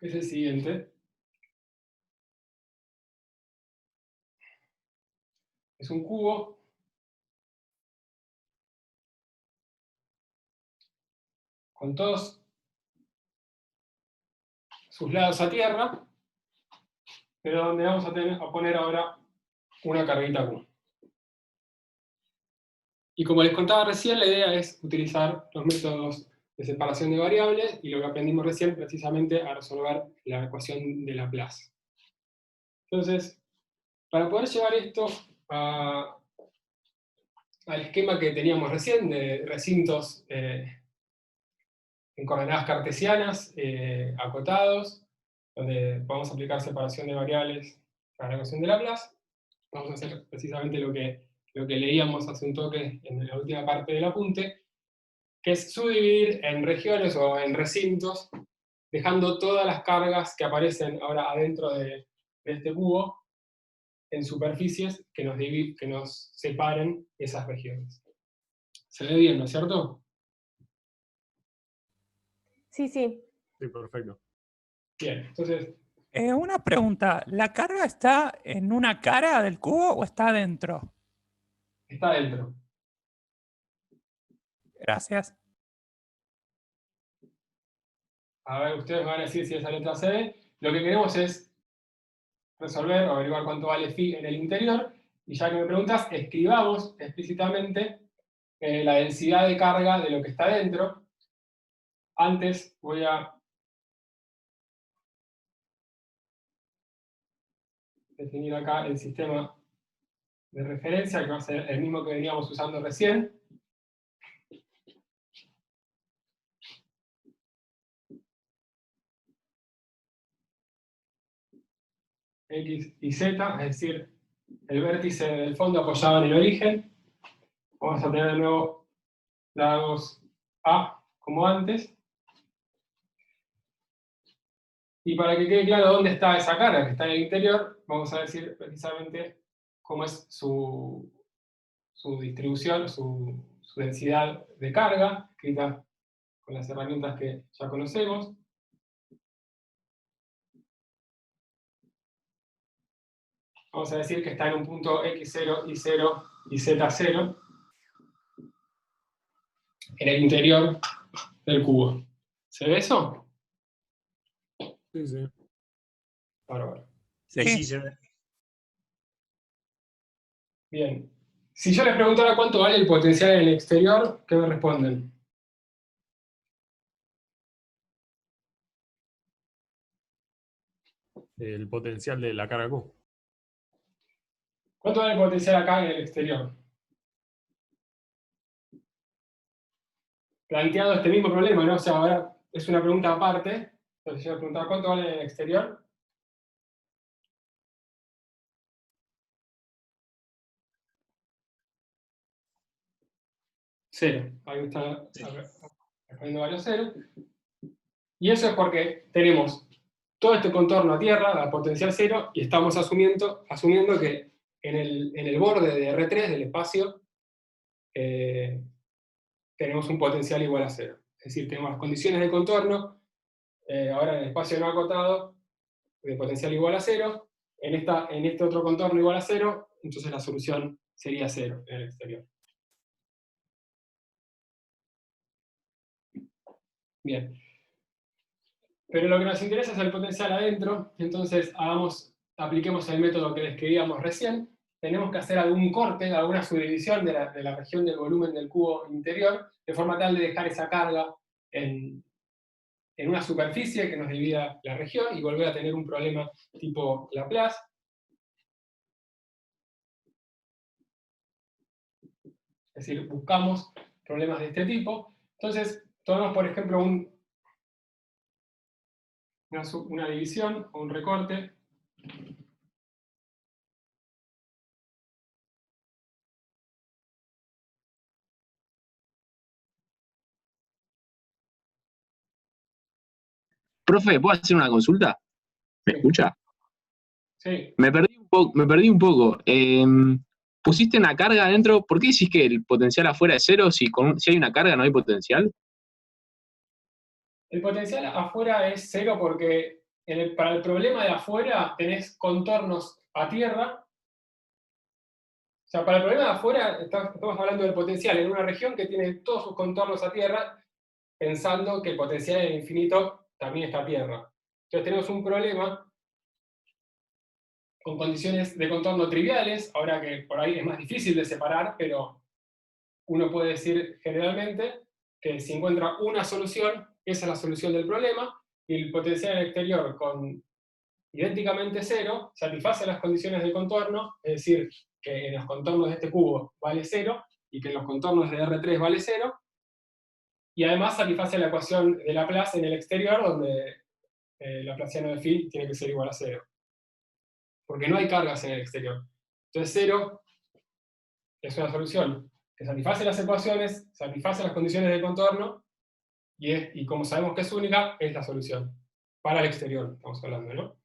que es el siguiente. Es un cubo con todos sus lados a tierra, pero donde vamos a poner ahora una carguita Q. Y como les contaba recién, la idea es utilizar los métodos de separación de variables y lo que aprendimos recién precisamente a resolver la ecuación de Laplace. Entonces, para poder llevar esto al esquema que teníamos recién de recintos en coordenadas cartesianas, acotados, donde vamos a aplicar separación de variables para la ecuación de Laplace, vamos a hacer precisamente lo que leíamos hace un toque en la última parte del apunte, que es subdividir en regiones o en recintos, dejando todas las cargas que aparecen ahora adentro de este cubo en superficies que nos separen esas regiones. ¿Se ve bien, no es cierto? Sí, sí. Sí, perfecto. Bien, entonces, Una pregunta, ¿la carga está en una cara del cubo o está adentro? está adentro. Gracias. A ver, ustedes me van a decir si esa letra se ve. Lo que queremos es resolver o averiguar cuánto vale phi en el interior. Y ya que me preguntas, escribamos explícitamente la densidad de carga de lo que está dentro. Antes voy a definir acá el sistema de referencia, que va a ser el mismo que veníamos usando recién. X y Z, es decir, el vértice del fondo apoyado en el origen. Vamos a tener de nuevo lados A como antes. Y para que quede claro dónde está esa carga que está en el interior, vamos a decir precisamente cómo es su distribución, su densidad de carga, escrita con las herramientas que ya conocemos. Vamos a decir que está en un punto x0, y0 y z0 en el interior del cubo. ¿Se ve eso? Sí, sí. Bárbaro. Sí. Sí, se ve. Bien. Si yo les preguntara cuánto vale el potencial en el exterior, ¿qué me responden? El potencial de la carga Q. ¿Cuánto vale el potencial acá en el exterior? Planteado este mismo problema, ¿no? O sea, ahora es una pregunta aparte. Entonces yo les preguntaba cuánto vale en el exterior. Cero. Ahí está respondiendo varios ceros. Y eso es porque tenemos todo este contorno a tierra, la potencial cero, y estamos asumiendo que en el borde de R3 del espacio tenemos un potencial igual a cero. Es decir, tenemos las condiciones de contorno, ahora en el espacio no acotado, de potencial igual a cero, en este otro contorno igual a cero, entonces la solución sería cero en el exterior. Bien. Pero lo que nos interesa es el potencial adentro, entonces apliquemos el método que describíamos recién. Tenemos que hacer algún corte, alguna subdivisión de la región del volumen del cubo interior, de forma tal de dejar esa carga en una superficie que nos divida la región y volver a tener un problema tipo Laplace. Es decir, buscamos problemas de este tipo. Entonces, tomamos por ejemplo una división o un recorte. Profe, ¿puedo hacer una consulta? ¿Me Sí. escucha? Sí. Me perdí un poco. Pusiste una carga adentro. ¿Por qué decís que el potencial afuera es cero si hay una carga no hay potencial? El potencial afuera es cero porque para el problema de afuera tenés contornos a tierra. O sea, para el problema de afuera estamos hablando del potencial en una región que tiene todos sus contornos a tierra, pensando que el potencial en el infinito también está a tierra. Entonces tenemos un problema con condiciones de contorno triviales, ahora que por ahí es más difícil de separar, pero uno puede decir generalmente que si encuentra una solución, esa es la solución del problema, y el potencial en el exterior con idénticamente cero satisface las condiciones de contorno, es decir, que en los contornos de este cubo vale 0, y que en los contornos de R3 vale 0, y además satisface la ecuación de Laplace en el exterior, donde Laplaciano de phi tiene que ser igual a 0. Porque no hay cargas en el exterior. Entonces 0 es una solución que satisface las ecuaciones, satisface las condiciones de contorno, y como sabemos que es única, es la solución. Para el exterior, estamos hablando, ¿no?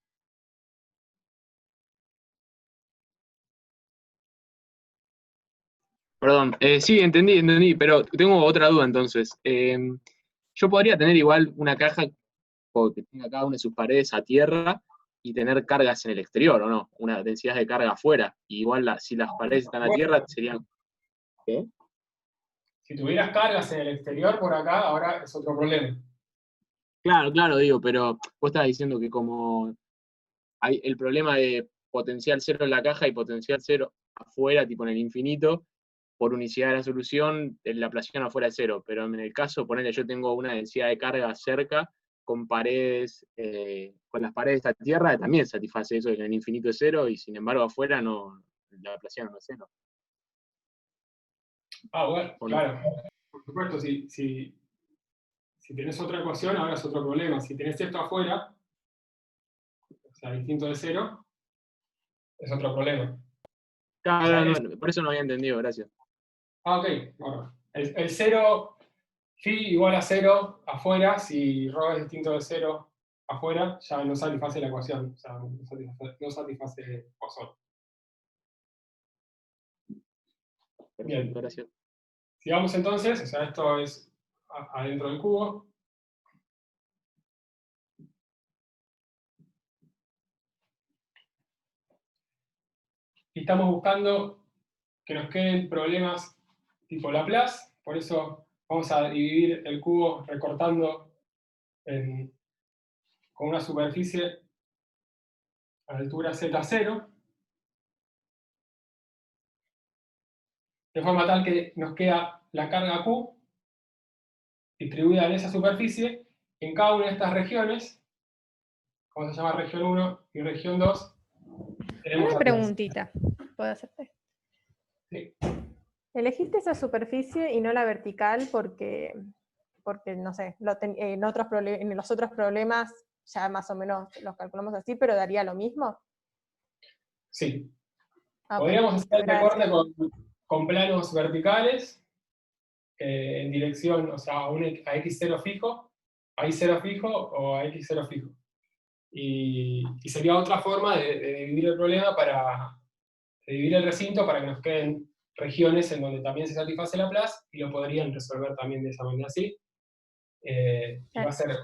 Perdón, sí, entendí, pero tengo otra duda entonces. Yo podría tener igual una caja que tenga cada una de sus paredes a tierra y tener cargas en el exterior, ¿o no? Una densidad de carga afuera. Y igual si las paredes están a tierra, serían... ¿Qué? Si tuvieras cargas en el exterior por acá, ahora es otro problema. Claro, digo, pero vos estabas diciendo que como hay el problema de potencial cero en la caja y potencial cero afuera, tipo en el infinito, por unicidad de la solución, el Laplaciano afuera es cero, pero en el caso, ponele, yo tengo una densidad de carga cerca, con paredes, con las paredes de esta tierra, también satisface eso, que en el infinito es cero, y sin embargo afuera no, el Laplaciano no es cero. Bueno, ¿O no? claro. Por supuesto, si tenés otra ecuación, ahora es otro problema. Si tenés esto afuera, o sea, distinto de 0, es otro problema. Claro, no, por eso no había entendido, gracias. Ok. Bueno, el 0, phi igual a 0 afuera, si ρ es distinto de 0 afuera, ya no satisface la ecuación, o sea, no satisface Poisson. Bien. Perfecto, gracias. Sigamos entonces, o sea, esto es adentro del cubo. Y estamos buscando que nos queden problemas tipo Laplace, por eso vamos a dividir el cubo recortando con una superficie a altura z0, de forma tal que nos queda la carga Q distribuida en esa superficie en cada una de estas regiones. Vamos a llamar región 1 y región 2. Tenemos Una Laplace. preguntita, ¿puedo hacerte? Sí. Elegiste esa superficie y no la vertical porque no sé, en los otros problemas ya más o menos los calculamos así, pero daría lo mismo. Sí. Ok, Podríamos hacer el gracias. recorte con planos verticales en dirección, o sea, a x0 fijo, a y0 fijo o a x0 fijo. Y sería otra forma de dividir el problema de dividir el recinto para que nos queden regiones en donde también se satisface Laplace, y lo podrían resolver también de esa manera así. Y va a ser,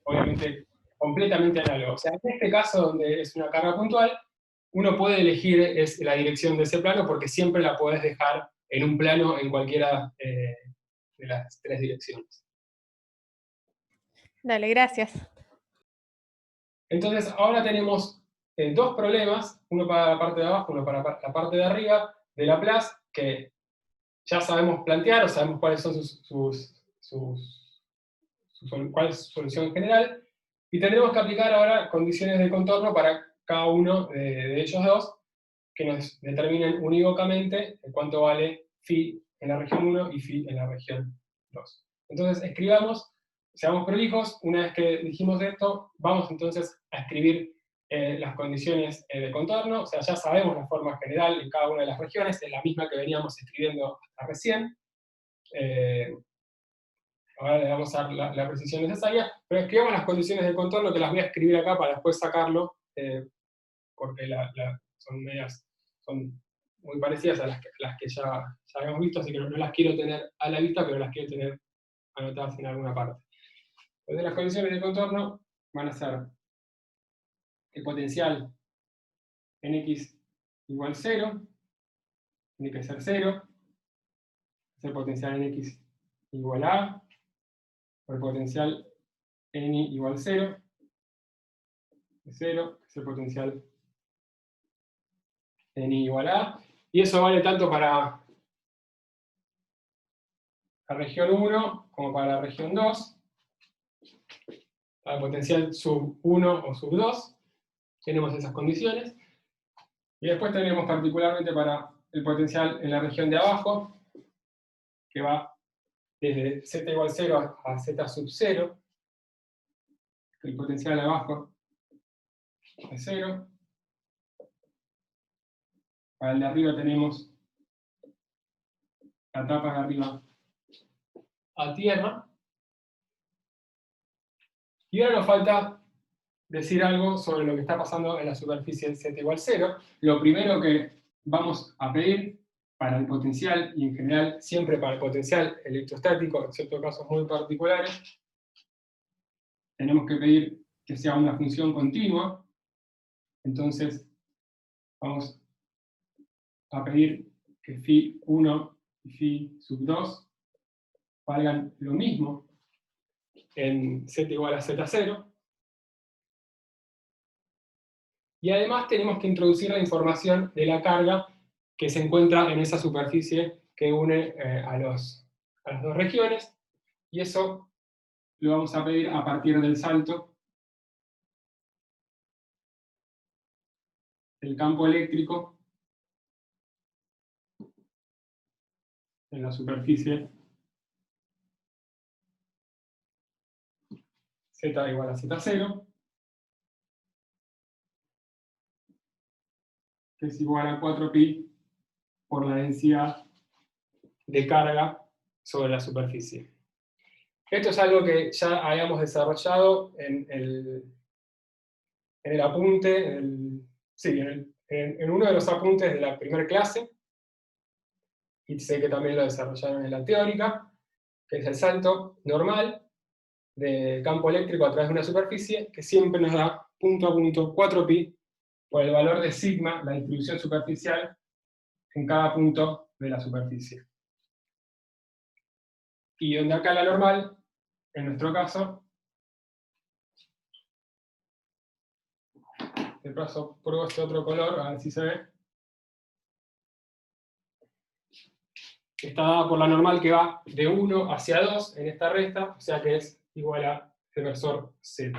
obviamente, completamente análogo. O sea, en este caso, donde es una carga puntual, uno puede elegir la dirección de ese plano, porque siempre la podés dejar en un plano en cualquiera de las tres direcciones. Dale, gracias. Entonces, ahora tenemos dos problemas, uno para la parte de abajo, uno para la parte de arriba de Laplace, que ya sabemos plantear, o sabemos cuáles son cuál es su solución general, y tendremos que aplicar ahora condiciones de contorno para cada uno de ellos dos, que nos determinen unívocamente cuánto vale phi en la región 1 y phi en la región 2. Entonces escribamos, seamos prolijos, una vez que dijimos esto, vamos entonces a escribir las condiciones de contorno, o sea, ya sabemos la forma general en cada una de las regiones, es la misma que veníamos escribiendo hasta recién. Ahora le vamos a dar la precisión necesaria, pero escribamos las condiciones de contorno, que las voy a escribir acá para después sacarlo, porque son muy parecidas a las que ya habíamos visto, así que no las quiero tener a la vista, pero las quiero tener anotadas en alguna parte. Entonces las condiciones de contorno van a ser el potencial en X igual 0, tiene que ser 0, es el potencial en X igual a, o el potencial en Y igual 0, es 0, es el potencial en Y igual a, y eso vale tanto para la región 1 como para la región 2, para el potencial sub 1 o sub 2, tenemos esas condiciones, y después tenemos particularmente para el potencial en la región de abajo, que va desde z igual 0 a z sub 0, el potencial abajo es 0, para el de arriba tenemos la tapa de arriba a tierra, y ahora nos falta decir algo sobre lo que está pasando en la superficie z igual 0. Lo primero que vamos a pedir para el potencial, y en general siempre para el potencial electrostático, excepto casos muy particulares, tenemos que pedir que sea una función continua. Entonces vamos a pedir que φ1 y φ sub 2 valgan lo mismo en z igual a z0. Y además tenemos que introducir la información de la carga que se encuentra en esa superficie que une a las dos regiones, y eso lo vamos a pedir a partir del salto del campo eléctrico en la superficie z igual a z0, que es igual a 4pi por la densidad de carga sobre la superficie. Esto es algo que ya habíamos desarrollado en el apunte, en uno de los apuntes de la primera clase, y sé que también lo desarrollaron en la teórica, que es el salto normal del campo eléctrico a través de una superficie, que siempre nos da punto a punto 4pi por el valor de sigma, la distribución superficial, en cada punto de la superficie. Y donde acá la normal, en nuestro caso, de paso pruebo este otro color, a ver si se ve, está dada por la normal que va de 1 hacia 2 en esta recta, o sea que es igual a el versor z.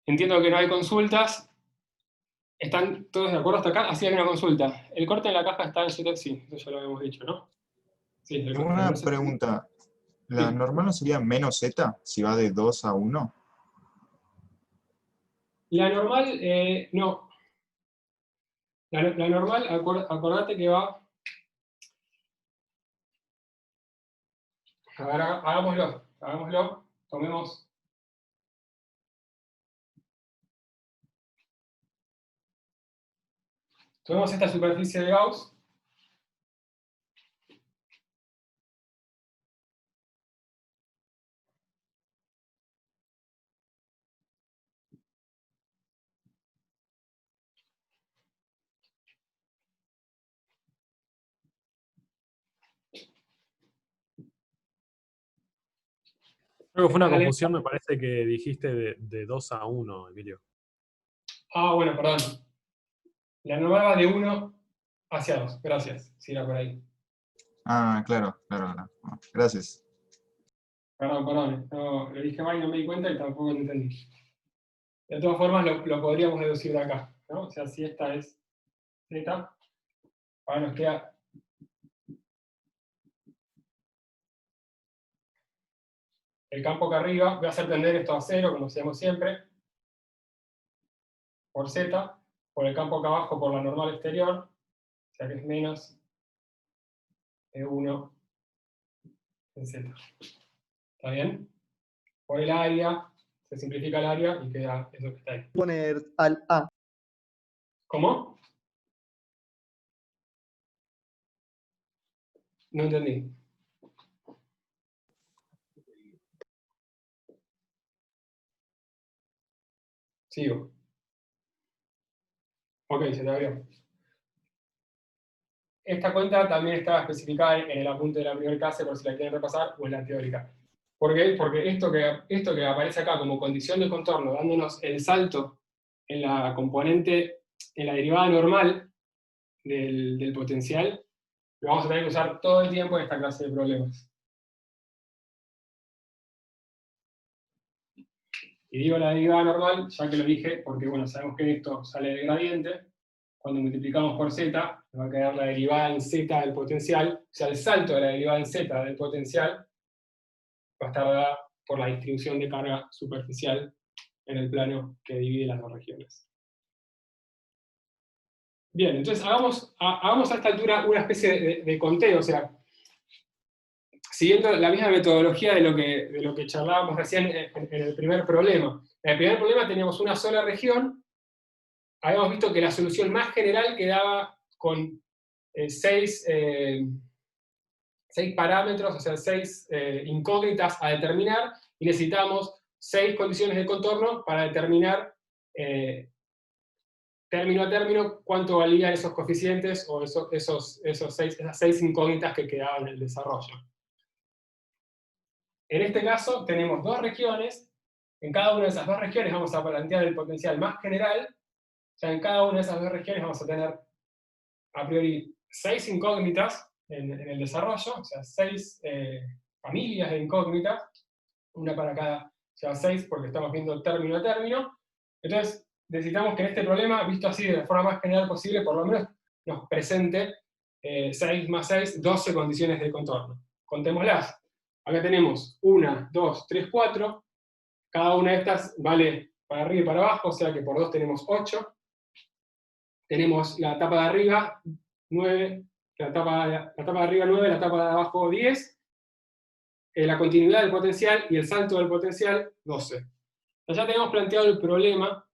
Entiendo que no hay consultas. ¿Están todos de acuerdo hasta acá? Así hay una consulta. El corte en la caja está en z, sí, eso ya lo habíamos dicho, ¿no? Sí, el corte Una no sé. pregunta. ¿La Sí. normal no sería menos z si va de 2 a 1? La normal, no. La normal, acordate que va... A ver, hagámoslo. Tomemos esta superficie de Gauss. Creo que fue una Dale. confusión, me parece que dijiste de 2 a 1, Emilio. Ah, bueno, perdón. La normal va de 1 hacia 2. Gracias. Sí, era por ahí. Ah, claro. Gracias. Perdón. No, lo dije mal y no me di cuenta y tampoco lo entendí. De todas formas, lo podríamos deducir de acá, ¿no? O sea, si esta es Z, ahora nos queda... El campo que arriba, voy a hacer tender esto a 0, como hacemos siempre, por Z, por el campo acá abajo por la normal exterior, o sea que es menos E1 en Z. ¿Está bien? Por el área, se simplifica el área y queda eso que está ahí. Poner al A. ¿Cómo? No entendí. Sigo. Ok, se te abrió. Esta cuenta también estaba especificada en el apunte de la primera clase, por si la quieren repasar, o en la teórica. ¿Por qué? Porque esto que aparece acá como condición de contorno, dándonos el salto en la componente, en la derivada normal del potencial, lo vamos a tener que usar todo el tiempo en esta clase de problemas. Y digo la derivada normal, ya que lo dije, porque bueno, sabemos que esto sale del gradiente. Cuando multiplicamos por z, nos va a quedar la derivada en z del potencial, o sea, el salto de la derivada en z del potencial va a estar dada por la distribución de carga superficial en el plano que divide las dos regiones. Bien, entonces hagamos a esta altura una especie de conteo, o sea, siguiendo la misma metodología de lo que charlábamos recién en el primer problema. En el primer problema teníamos una sola región, habíamos visto que la solución más general quedaba con 6 parámetros, o sea, 6 incógnitas a determinar, y necesitamos 6 condiciones de contorno para determinar término a término cuánto valían esos coeficientes o esas 6 incógnitas que quedaban en el desarrollo. En este caso tenemos 2 regiones, en cada una de esas 2 regiones vamos a plantear el potencial más general, o sea, en cada una de esas 2 regiones vamos a tener a priori 6 incógnitas en el desarrollo, o sea, 6 familias de incógnitas, una para cada, o sea, 6 porque estamos viendo término a término. Entonces, necesitamos que en este problema, visto así de la forma más general posible, por lo menos nos presente 6 más 6, 12 condiciones de contorno. Contémoslas. Acá tenemos 1, 2, 3, 4. Cada una de estas vale para arriba y para abajo, o sea que por 2 tenemos 8. Tenemos la tapa de arriba, 9, la tapa de arriba 9, la tapa de abajo 10, la continuidad del potencial y el salto del potencial 12. Entonces ya tenemos planteado el problema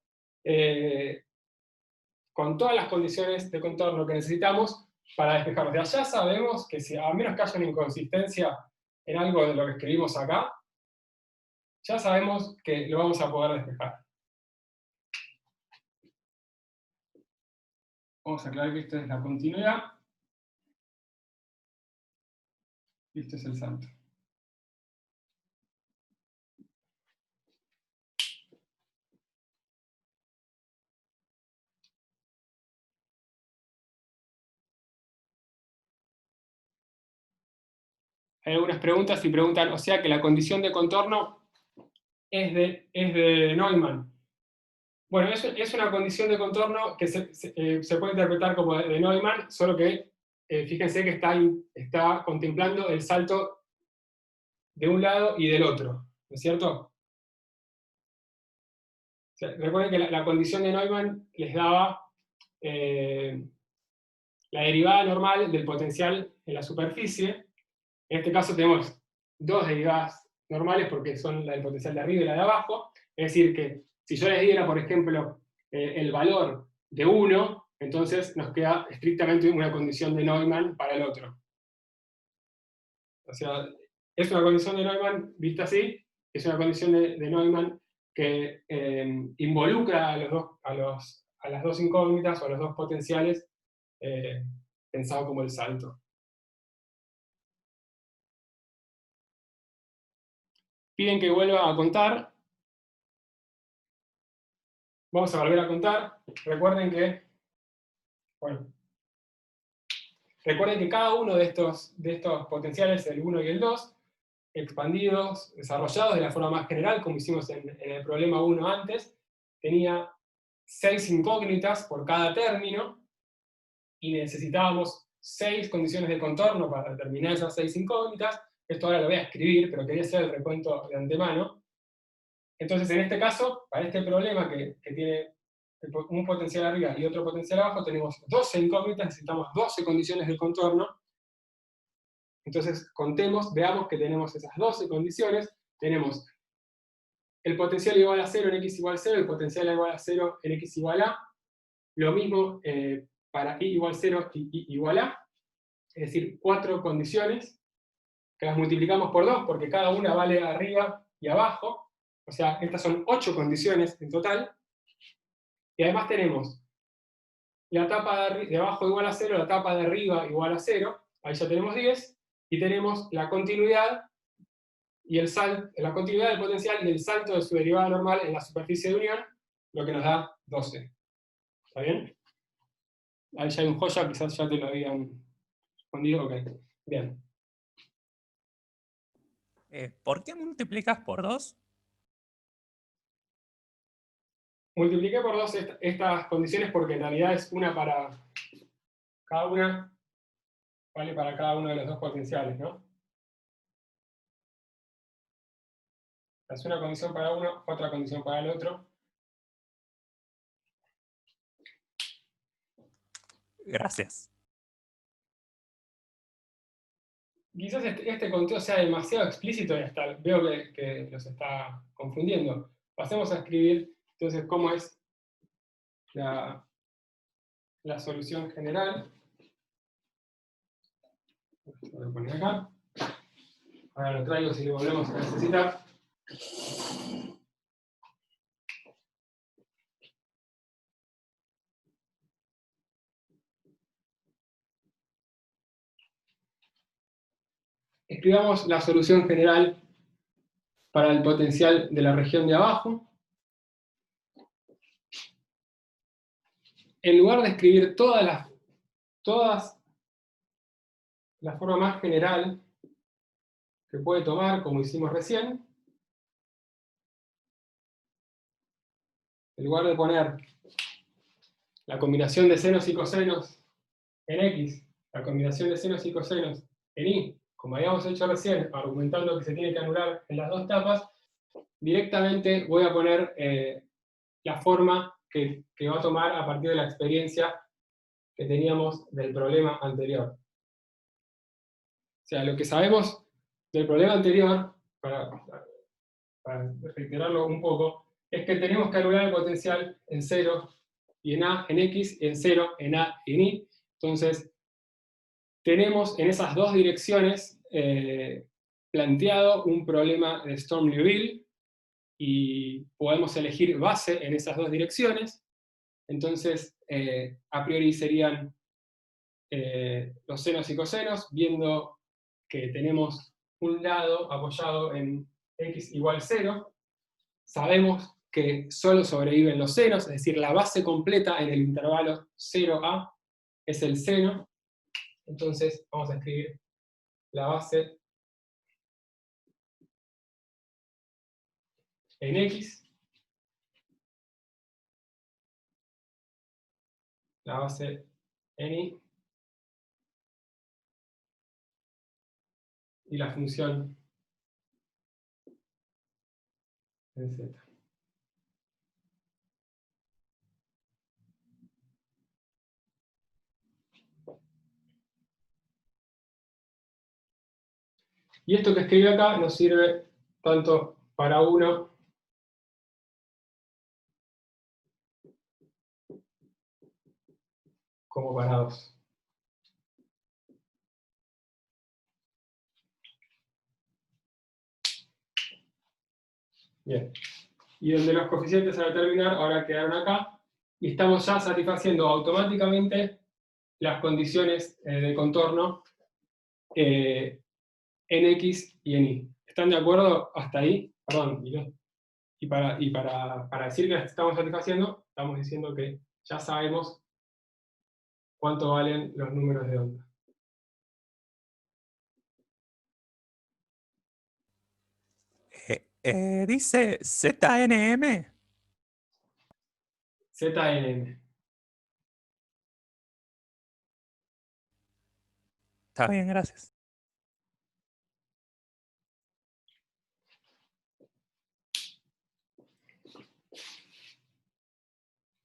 con todas las condiciones de contorno que necesitamos para despejarlo. Ya sabemos que si a menos que haya una inconsistencia en algo de lo que escribimos acá, ya sabemos que lo vamos a poder despejar. Vamos a aclarar que esto es la continuidad. Y esto es el salto. Hay algunas preguntas y preguntan, o sea que la condición de contorno es de Neumann. Bueno, es una condición de contorno que se puede interpretar como de Neumann, solo que fíjense que está contemplando el salto de un lado y del otro, ¿no es cierto? O sea, recuerden que la condición de Neumann les daba la derivada normal del potencial en la superficie. En este caso tenemos 2 derivadas normales porque son la del potencial de arriba y la de abajo. Es decir, que si yo les diera, por ejemplo, el valor de 1, entonces nos queda estrictamente una condición de Neumann para el otro. O sea, es una condición de Neumann vista así, es una condición de Neumann que involucra a las 2 incógnitas o a los 2 potenciales pensado como el salto. Piden que vuelva a contar. Vamos a volver a contar. Recuerden que cada uno de estos potenciales, el 1 y el 2, expandidos, desarrollados de la forma más general, como hicimos en el problema 1 antes, tenía 6 incógnitas por cada término, y necesitábamos 6 condiciones de contorno para determinar esas 6 incógnitas. Esto ahora lo voy a escribir, pero quería hacer el recuento de antemano. Entonces, en este caso, para este problema que tiene un potencial arriba y otro potencial abajo, tenemos 12 incógnitas, necesitamos 12 condiciones de contorno. Entonces, contemos, veamos que tenemos esas 12 condiciones. Tenemos el potencial igual a 0 en x igual a 0, el potencial igual a 0 en x igual a. Lo mismo para y igual a 0 y y igual a. Es decir, 4 condiciones que las multiplicamos por 2 porque cada una vale arriba y abajo. O sea, estas son 8 condiciones en total. Y además tenemos la tapa de abajo igual a 0, la tapa de arriba igual a 0, ahí ya tenemos 10, y tenemos la continuidad y el salto, la continuidad del potencial y el salto de su derivada normal en la superficie de unión, lo que nos da 12. ¿Está bien? Ahí ya hay un joya, quizás ya te lo habían respondido. Ok, bien. ¿Por qué multiplicas por 2? Multipliqué por 2 estas condiciones porque en realidad es una para cada una, vale para cada uno de los dos potenciales, ¿no? Es una condición para uno, otra condición para el otro. Gracias. Quizás este conteo sea demasiado explícito y hasta veo que los está confundiendo. Pasemos a escribir entonces cómo es la solución general. Lo voy a poner acá. Ahora lo traigo si lo volvemos a necesitar. Escribamos la solución general para el potencial de la región de abajo. En lugar de escribir toda la forma más general que puede tomar, como hicimos recién, en lugar de poner la combinación de senos y cosenos en X, la combinación de senos y cosenos en Y, como habíamos hecho recién, argumentando que se tiene que anular en las dos tapas, directamente voy a poner la forma que va a tomar a partir de la experiencia que teníamos del problema anterior. O sea, lo que sabemos del problema anterior, para reiterarlo un poco, es que tenemos que anular el potencial en 0 y en A, en X, y en 0, en A y en Y. Entonces, tenemos en esas dos direcciones planteado un problema de Sturm-Liouville, y podemos elegir base en esas dos direcciones. Entonces, a priori serían los senos y cosenos, viendo que tenemos un lado apoyado en x igual 0. Sabemos que solo sobreviven los senos, es decir, la base completa en el intervalo 0a es el seno. Entonces vamos a escribir la base en x, la base en y, y la función en z. Y esto que escribí acá nos sirve tanto para uno como para 2. Bien. Y donde los coeficientes a determinar ahora quedaron acá, y estamos ya satisfaciendo automáticamente las condiciones de contorno en X y en Y. ¿Están de acuerdo hasta ahí? Perdón, y para decir que las estamos satisfaciendo, estamos diciendo que ya sabemos cuánto valen los números de onda. Dice ZNM. ZNM. Está bien, gracias.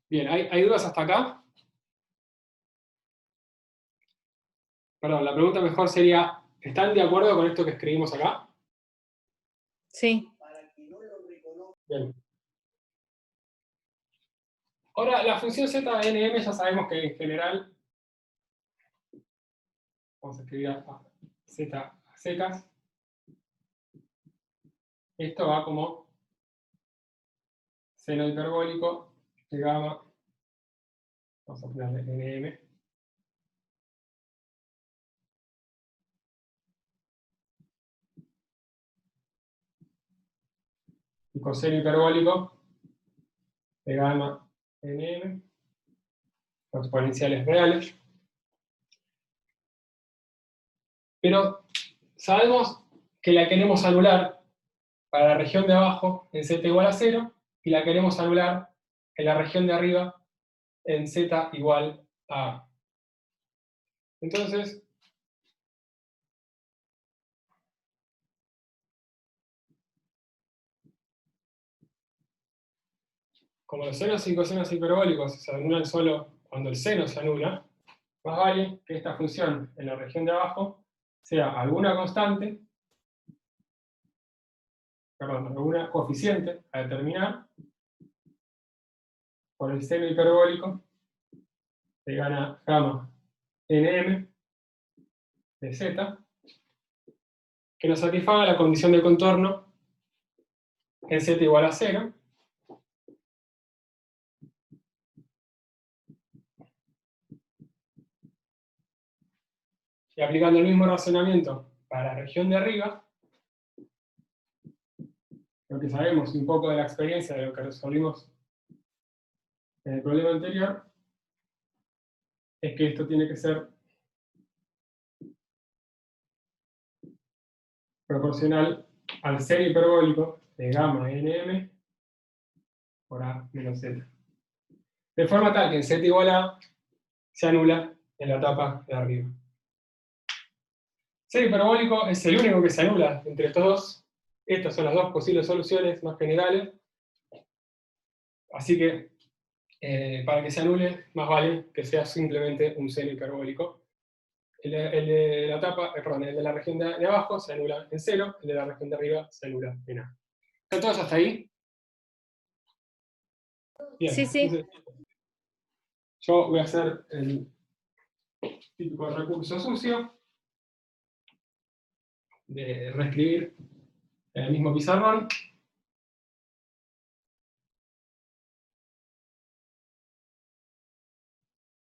Bien, ¿hay dudas hasta acá? Perdón, la pregunta mejor sería, ¿están de acuerdo con esto que escribimos acá? Sí. Bien. Ahora, la función ZNM ya sabemos que en general, vamos a escribir Z a secas, esto va como seno hiperbólico de gamma Vamos a ponerle NM. Y coseno hiperbólico de gamma NM, exponenciales reales. Pero sabemos que la queremos anular para la región de abajo en z igual a 0, y la queremos anular en la región de arriba en z igual a A. Entonces, como los senos y cosenos hiperbólicos se anulan solo cuando el seno se anula, más vale que esta función en la región de abajo sea alguna constante, perdón, alguna coeficiente a determinar por el seno hiperbólico de gamma nm de z, que nos satisfaga la condición de contorno en z igual a 0, y aplicando el mismo razonamiento para la región de arriba, lo que sabemos un poco de la experiencia de lo que resolvimos en el problema anterior, es que esto tiene que ser proporcional al seno hiperbólico de gamma nm por A menos Z. De forma tal que en Z igual a A se anula en la etapa de arriba. Seno hiperbólico es el único que se anula entre estos dos. Estas son las dos posibles soluciones más generales. Así que, para que se anule, más vale que sea simplemente un seno hiperbólico. El de la etapa, perdón, el de la región de abajo se anula en 0, el de la región de arriba se anula en A. ¿Están todos hasta ahí? Bien, Sí, sí. entonces, yo voy a hacer el típico recurso sucio de reescribir el mismo pizarrón.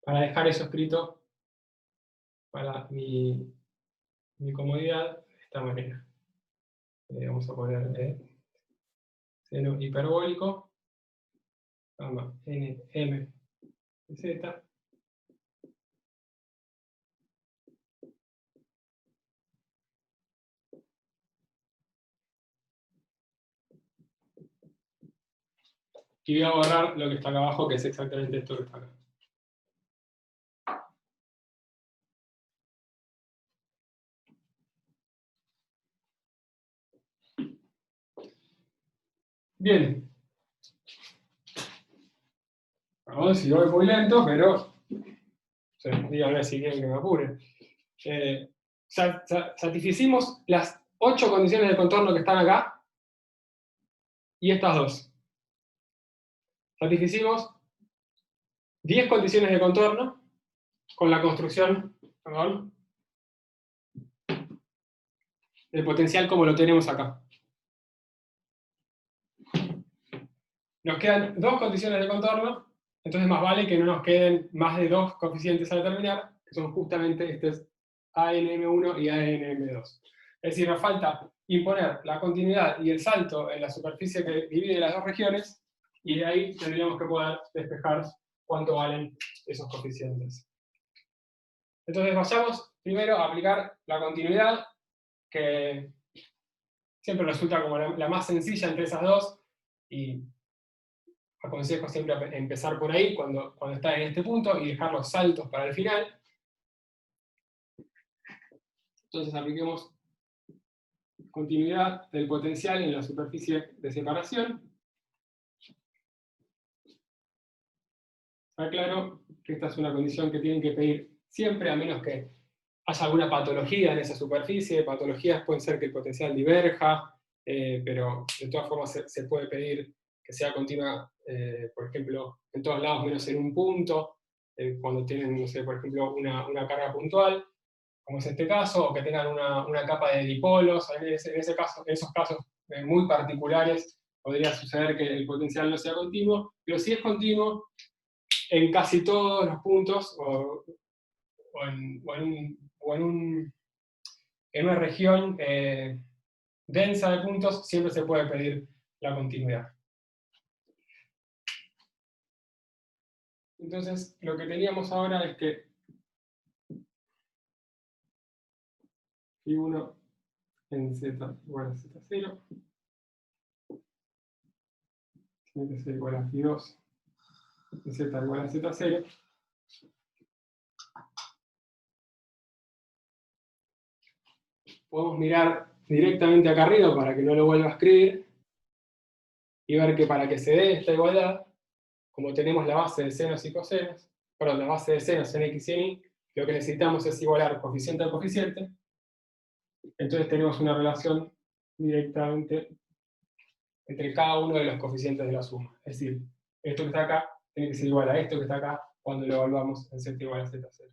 Para dejar eso escrito para mi comodidad de esta manera. Vamos a poner seno hiperbólico, gamma nm de z, y voy a borrar lo que está acá abajo, que es exactamente esto que está acá. Bien. Perdón si voy muy lento, pero díganme si quieren que me apure. Satisficimos las 8 condiciones de contorno que están acá y estas dos. Satisficimos 10 condiciones de contorno con la construcción, perdón, del potencial como lo tenemos acá. Nos quedan 2 condiciones de contorno, entonces más vale que no nos queden más de 2 coeficientes a determinar, que son justamente estos ANM1 y ANM2. Es decir, nos falta imponer la continuidad y el salto en la superficie que divide las dos regiones, y de ahí tendríamos que poder despejar cuánto valen esos coeficientes. Entonces vayamos primero a aplicar la continuidad, que siempre resulta como la más sencilla entre esas dos, y aconsejo siempre empezar por ahí cuando está en este punto y dejar los saltos para el final. Entonces apliquemos continuidad del potencial en la superficie de separación. Está claro que esta es una condición que tienen que pedir siempre, a menos que haya alguna patología en esa superficie. Patologías pueden ser que el potencial diverja, pero de todas formas se puede pedir que sea continua, por ejemplo, en todos lados menos en un punto, cuando tienen, no sé, por ejemplo, una carga puntual, como es este caso, o que tengan una capa de dipolos. En esos casos muy particulares podría suceder que el potencial no sea continuo, pero si es continuo, en casi todos los puntos, en una región densa de puntos, siempre se puede pedir la continuidad. Entonces, lo que teníamos ahora es que phi1 en z igual a z0 tiene que ser igual a phi2 en z igual a z0. Podemos mirar directamente acá arriba para que no lo vuelva a escribir y ver que para que se dé esta igualdad, como tenemos la base de senos y cosenos, perdón, la base de senos en x y en y, lo que necesitamos es igualar coeficiente a coeficiente. Entonces tenemos una relación directamente entre cada uno de los coeficientes de la suma. Es decir, esto que está acá tiene que ser igual a esto que está acá cuando lo evaluamos en z igual a z0.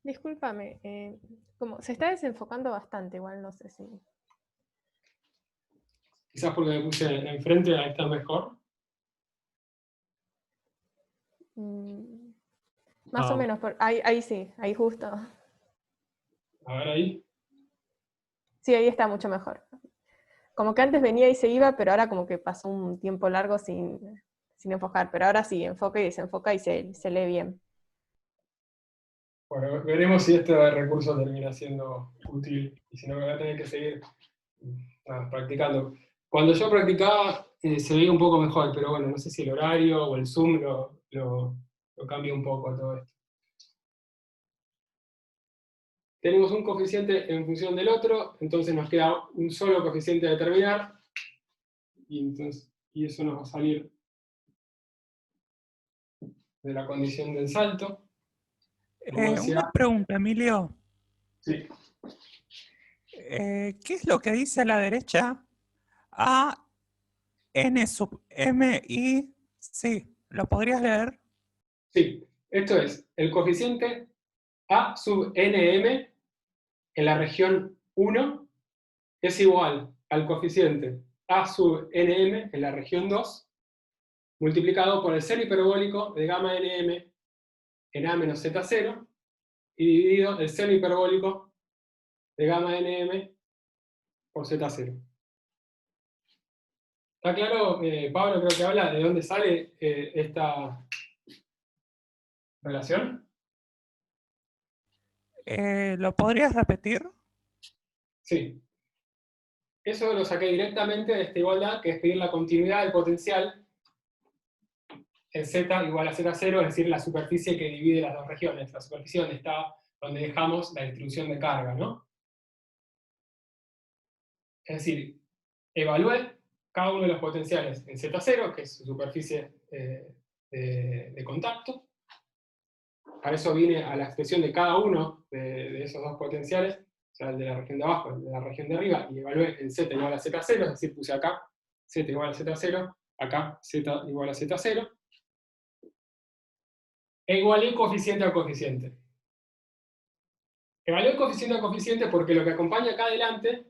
Discúlpame, como se está desenfocando bastante, igual no sé si... Quizás porque me puse enfrente, ahí está mejor. Más o Ah. menos, ahí sí, ahí justo. A ver ahí. Sí, ahí está mucho mejor. Como que antes venía y se iba, pero ahora como que pasó un tiempo largo sin enfocar. Pero ahora sí, enfoca y desenfoca y se lee bien. Bueno, veremos si este recurso termina siendo útil y si no, voy a tener que seguir practicando. Cuando yo practicaba se veía un poco mejor, pero bueno, no sé si el horario o el Zoom lo cambia un poco todo esto. Tenemos un coeficiente en función del otro, entonces nos queda un solo coeficiente a determinar, y eso nos va a salir de la condición del salto. Como decía, Una pregunta, Emilio. sí. ¿Qué es lo que dice a la derecha? A n sub m i. Sí, ¿lo podrías leer? Sí, esto es el coeficiente A sub nm en la región 1 es igual al coeficiente A sub nm en la región 2 multiplicado por el seno hiperbólico de gamma nm en A menos z0 y dividido el seno hiperbólico de gamma nm por z0. ¿Está claro? Pablo creo que habla de dónde sale esta relación. ¿Lo podrías repetir? Sí. Eso lo saqué directamente de esta igualdad, que es pedir la continuidad del potencial en z igual a z0, es decir, la superficie que divide las dos regiones, la superficie donde dejamos la distribución de carga, ¿no? Es decir, evalué cada uno de los potenciales en z0, que es su superficie de contacto. Para eso vine a la expresión de cada uno de esos dos potenciales, o sea, el de la región de abajo, el de la región de arriba, y evalué en z igual a z0, es decir, puse acá z igual a z0, acá z igual a z0, e igualé coeficiente a coeficiente. Evalué coeficiente a coeficiente porque lo que acompaña acá adelante,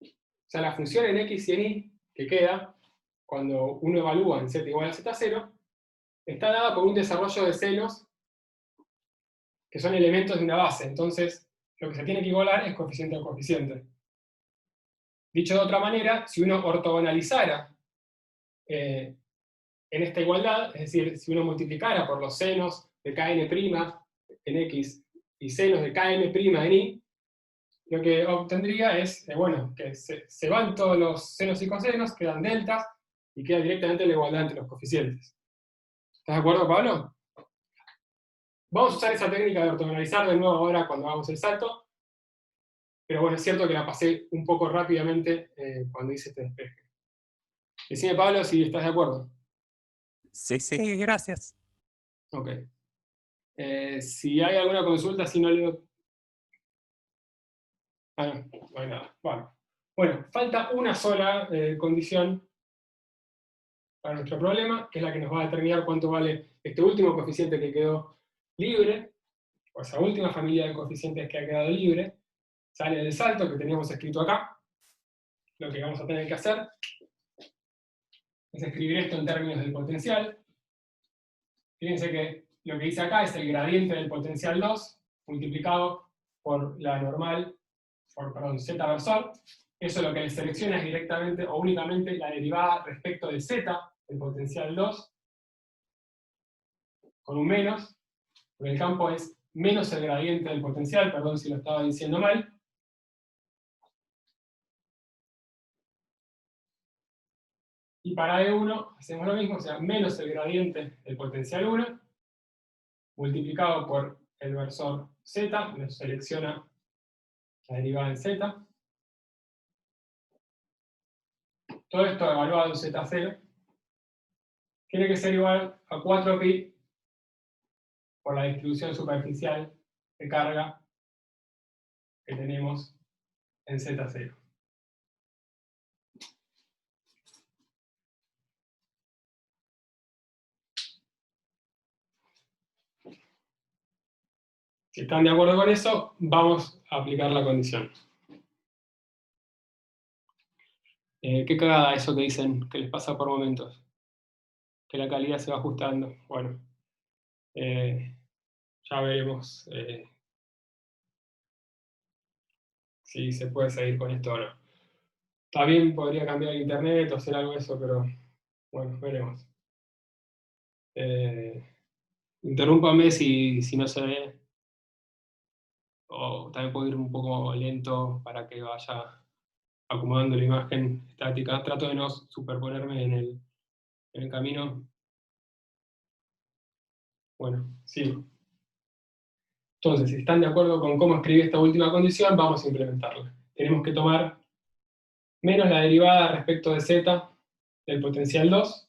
o sea, la función en x y en y, que queda cuando uno evalúa en z igual a z0, está dada por un desarrollo de senos que son elementos de una base. Entonces, lo que se tiene que igualar es coeficiente a coeficiente. Dicho de otra manera, si uno ortogonalizara en esta igualdad, es decir, si uno multiplicara por los senos de kn' en x y senos de km' en y, lo que obtendría es, bueno, que se van todos los senos y cosenos, quedan deltas, y queda directamente la igualdad entre los coeficientes. ¿Estás de acuerdo, Pablo? Vamos a usar esa técnica de ortogonalizar de nuevo ahora cuando hagamos el salto, pero bueno, es cierto que la pasé un poco rápidamente cuando hice este despeje. Decime, Pablo, si estás de acuerdo. Sí, sí, gracias. Ok. Si hay alguna consulta, si no leo... no hay nada. Bueno, falta una sola condición para nuestro problema, que es la que nos va a determinar cuánto vale este último coeficiente que quedó libre, o esa última familia de coeficientes que ha quedado libre, sale del salto que teníamos escrito acá. Lo que vamos a tener que hacer es escribir esto en términos del potencial. Fíjense que lo que hice acá es el gradiente del potencial 2 multiplicado por la normal, perdón, z versor. Eso lo que le selecciona es directamente o únicamente la derivada respecto de z, el potencial 2, con un menos, porque el campo es menos el gradiente del potencial, perdón si lo estaba diciendo mal. Y para E1 hacemos lo mismo, o sea, menos el gradiente del potencial 1, multiplicado por el versor z, nos selecciona la derivada en z. Todo esto evaluado en Z0 tiene que ser igual a 4pi por la distribución superficial de carga que tenemos en Z0. Si están de acuerdo con eso, vamos a aplicar la condición. Qué cagada eso que dicen, que les pasa por momentos. Que la calidad se va ajustando. Bueno, ya veremos si se puede seguir con esto o no. También podría cambiar el internet o hacer algo de eso, pero bueno, veremos. Interrúmpame si no se ve. O también puedo ir un poco lento para que vaya acomodando la imagen estática. Trato de no superponerme en el camino. Bueno, sigo. Entonces, si están de acuerdo con cómo escribir esta última condición, vamos a implementarla. Tenemos que tomar menos la derivada respecto de z del potencial 2.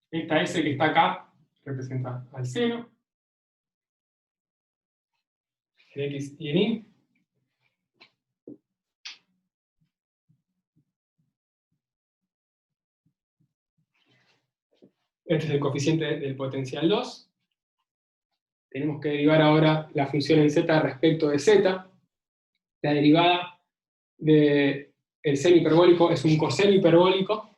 Esta S que está acá representa al seno, en X y en Y. Este es el coeficiente del potencial 2. Tenemos que derivar ahora la función en z respecto de z. La derivada del seno hiperbólico es un coseno hiperbólico.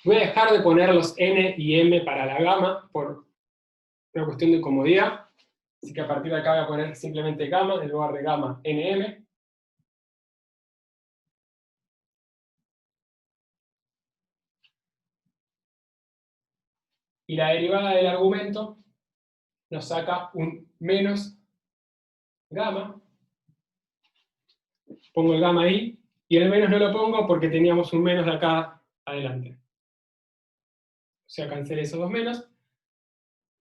Voy a dejar de poner los n y m para la gamma por una cuestión de comodidad. Así que a partir de acá voy a poner simplemente gamma en lugar de gamma nm. Y la derivada del argumento nos saca un menos gamma. Pongo el gamma ahí, y el menos no lo pongo porque teníamos un menos de acá adelante. O sea, cancelé esos dos menos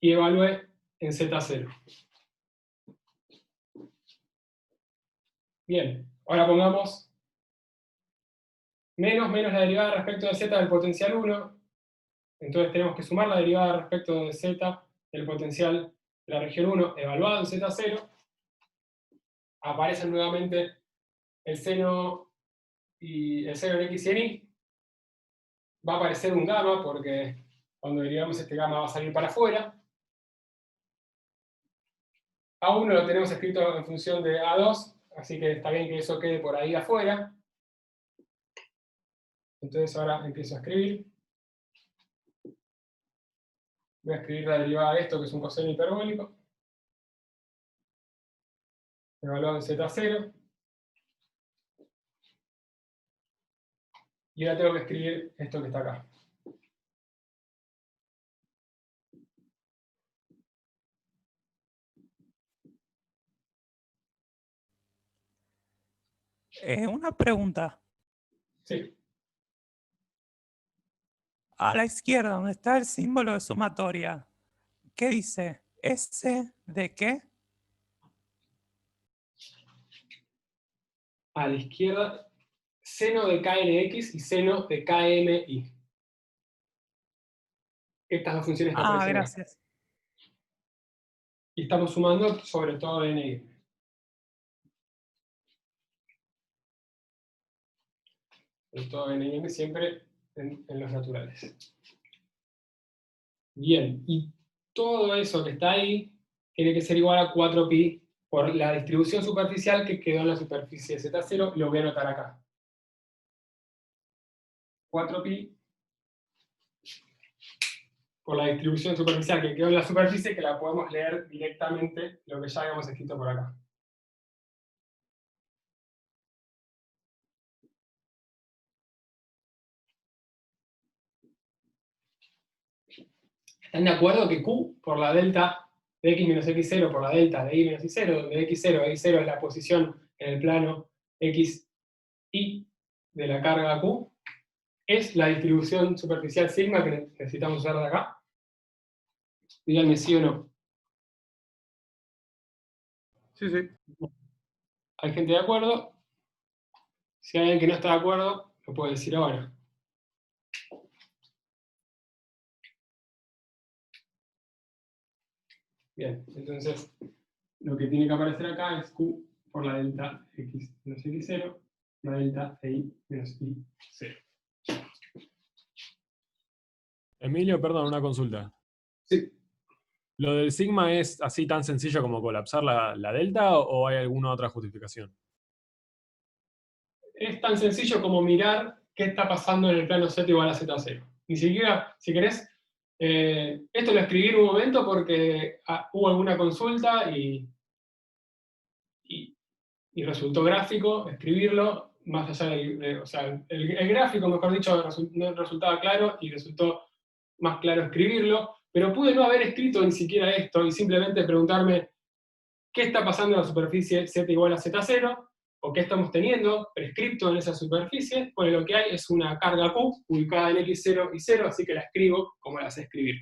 y evalué en Z0. Bien, ahora pongamos menos la derivada respecto de Z del potencial 1. Entonces tenemos que sumar la derivada respecto de Z del potencial de la región 1 evaluado en Z0. Aparecen nuevamente el seno y el seno en X y en Y. Va a aparecer un gamma porque cuando derivamos este gamma va a salir para afuera. A1 lo tenemos escrito en función de A2, así que está bien que eso quede por ahí afuera. Entonces ahora empiezo a escribir. Voy a escribir la derivada de esto, que es un coseno hiperbólico. Evaluado en Z0. Y ahora tengo que escribir esto que está acá. Una pregunta. Sí. A la izquierda, donde está el símbolo de sumatoria, ¿qué dice? ¿S de qué? a la izquierda, seno de KNX y seno de KMI. Estas dos funciones que Ah, aparecen acá. gracias. Y estamos sumando sobre todo NY. Sobre todo NY siempre en los naturales. Bien, y todo eso que está ahí tiene que ser igual a 4pi por la distribución superficial que quedó en la superficie de Z0, lo voy a anotar acá. 4pi por la distribución superficial que quedó en la superficie, que la podemos leer directamente, lo que ya habíamos escrito por acá. ¿Están de acuerdo que Q por la delta de x menos x0 por la delta de y menos y0, donde x0 es la posición en el plano x, y de la carga Q, es la distribución superficial sigma que necesitamos usar de acá? Díganme sí o no. Sí, sí. ¿Hay gente de acuerdo? Si hay alguien que no está de acuerdo, lo puede decir ahora. Bien, entonces lo que tiene que aparecer acá es Q por la delta x menos x0, la delta de y menos y0. Emilio, perdón, una consulta. Sí. ¿Lo del sigma es así tan sencillo como colapsar la delta o hay alguna otra justificación? Es tan sencillo como mirar qué está pasando en el plano z igual a z0. Ni siquiera, si querés, esto lo escribí en un momento porque hubo alguna consulta y resultó gráfico escribirlo, más allá o sea, el gráfico, mejor dicho, no resultaba claro y resultó más claro escribirlo, pero pude no haber escrito ni siquiera esto y simplemente preguntarme qué está pasando en la superficie z igual a z0, o qué estamos teniendo prescripto en esa superficie. Pues lo que hay es una carga Q ubicada en x0 y 0, así que la escribo como la sé escribir.